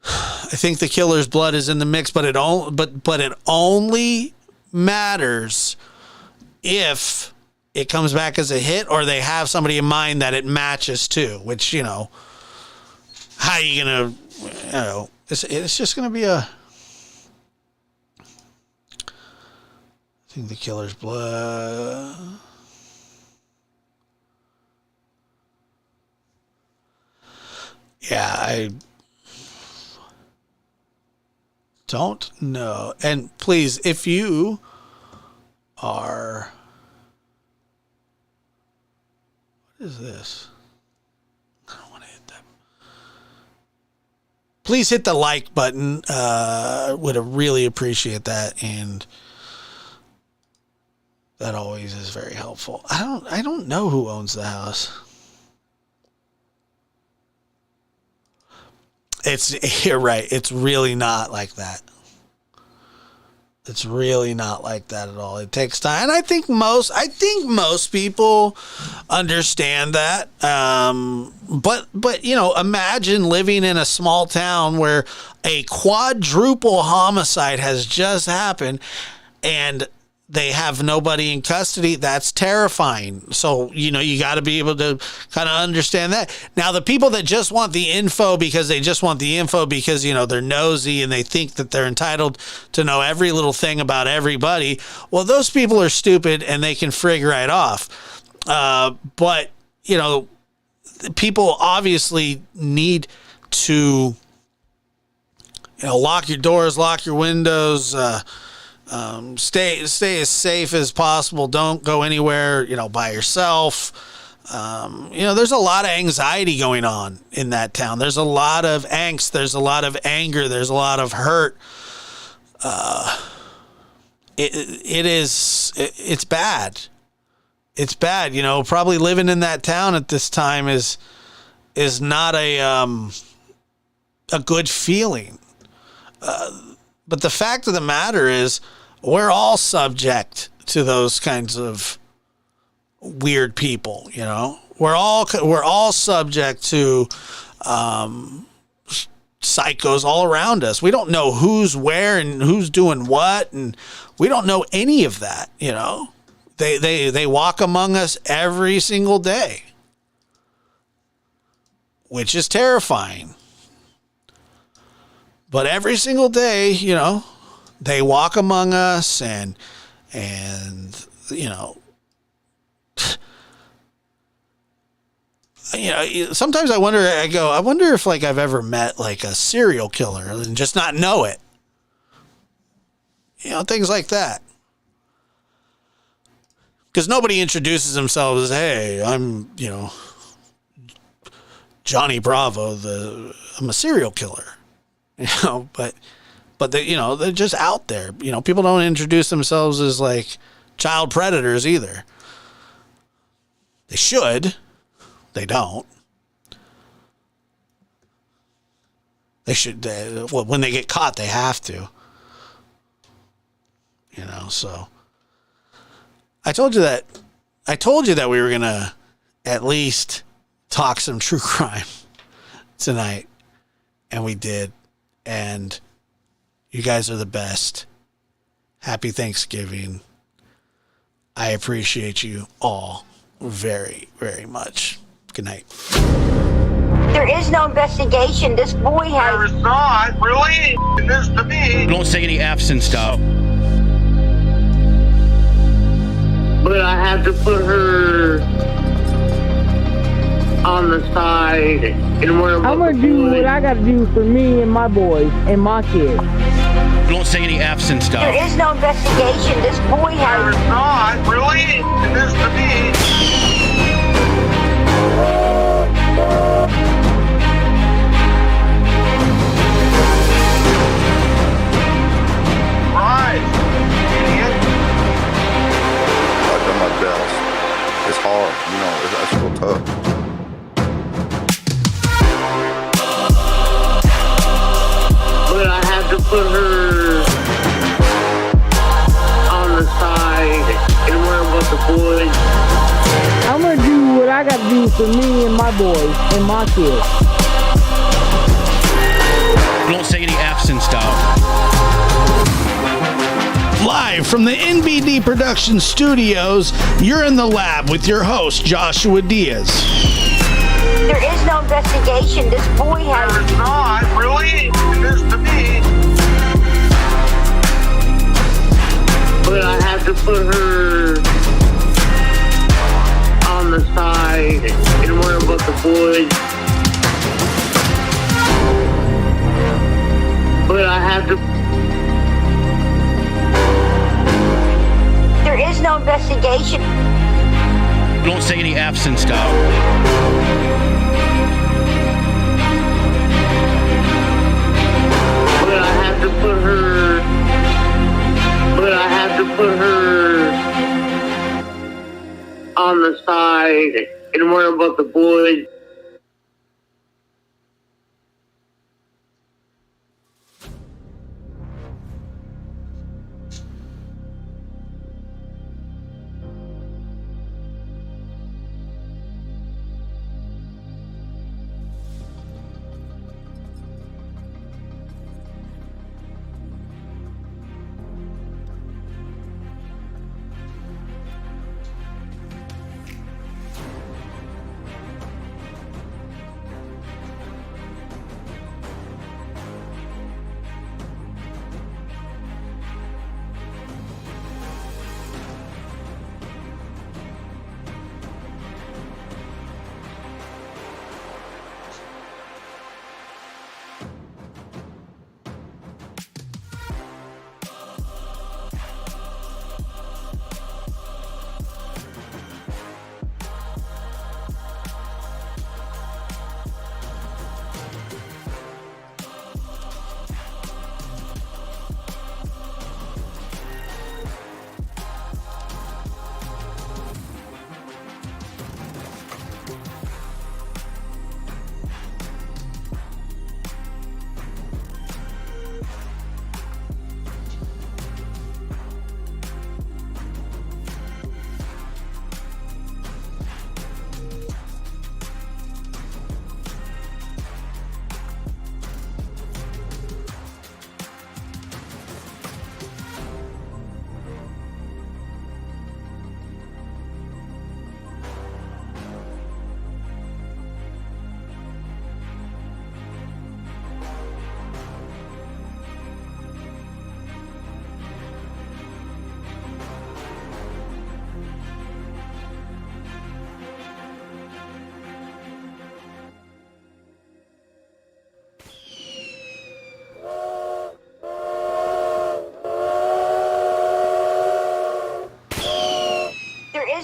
I think the killer's blood is in the mix, but it only matters if it comes back as a hit or they have somebody in mind that it matches to, which, you know, how are you going to, you know, it's just going to be I think the killer's blood. Yeah, I don't know. And please, if you are... What is this? I don't want to hit that. Please hit the like button. Would really appreciate that, and that always is very helpful. I don't know who owns the house. You're right. It's really not like that. It's really not like that at all. It takes time. And I think most people understand that. But imagine living in a small town where a quadruple homicide has just happened and they have nobody in custody. That's terrifying. So, you got to be able to kind of understand that. Now, the people that just want the info because they're nosy and they think that they're entitled to know every little thing about everybody, well, those people are stupid and they can frig right off. But people obviously need to, lock your doors, lock your windows, stay as safe as possible. Don't go anywhere, by yourself. There's a lot of anxiety going on in that town. There's a lot of angst. There's a lot of anger. There's a lot of hurt. It's bad. It's bad. Probably living in that town at this time is not a good feeling. But the fact of the matter is, we're all subject to those kinds of weird people. We're all subject to psychos all around us. We don't know who's where and who's doing what, and we don't know any of that. They walk among us every single day, which is terrifying. But every single day, they walk among us and sometimes I wonder if I've ever met like a serial killer and just not know it. Things like that. Because nobody introduces themselves as, hey, I'm, Johnny Bravo, I'm a serial killer. But they're just out there. People don't introduce themselves as like child predators either. They should. They don't. They should. When they get caught, they have to. So I told you that we were gonna at least talk some true crime tonight, and we did. And you guys are the best. Happy Thanksgiving. I appreciate you all very, very much. Good night. There is no investigation. This boy has... There is not, really? It is to me. Don't say any F's and stuff. But I have to put her on the side and where I'm gonna do what I gotta do for me and my boys and my kids. Don't say any F's and stuff. There is no investigation. This boy has... There is not, really? It is to me. Right. Idiot. I've done my best. It's hard, it's real tough. but I have to put her on the side and worry about the boys. I'm gonna do what I gotta do for me and my boys and my kids. Don't say any F's and stuff. Live from the NBD Production Studios, you're in the lab with your host, Joshua Diaz. There is no investigation. This boy has... There is not, really? It is to me. But I have to put her on the side and worry about the boys. But I have to... There is investigation. Don't say any F's and stuff. But I have to put her. But I have to put her on the side and worry about the boys.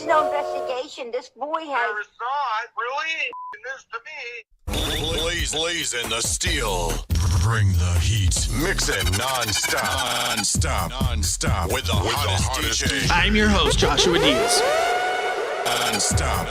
No investigation. This boy has. There is not really this to me. Blazing the steel. Bring the heat. Mix it non-stop with the hottest DJ. I'm your host, Joshua Diaz. Non-stop.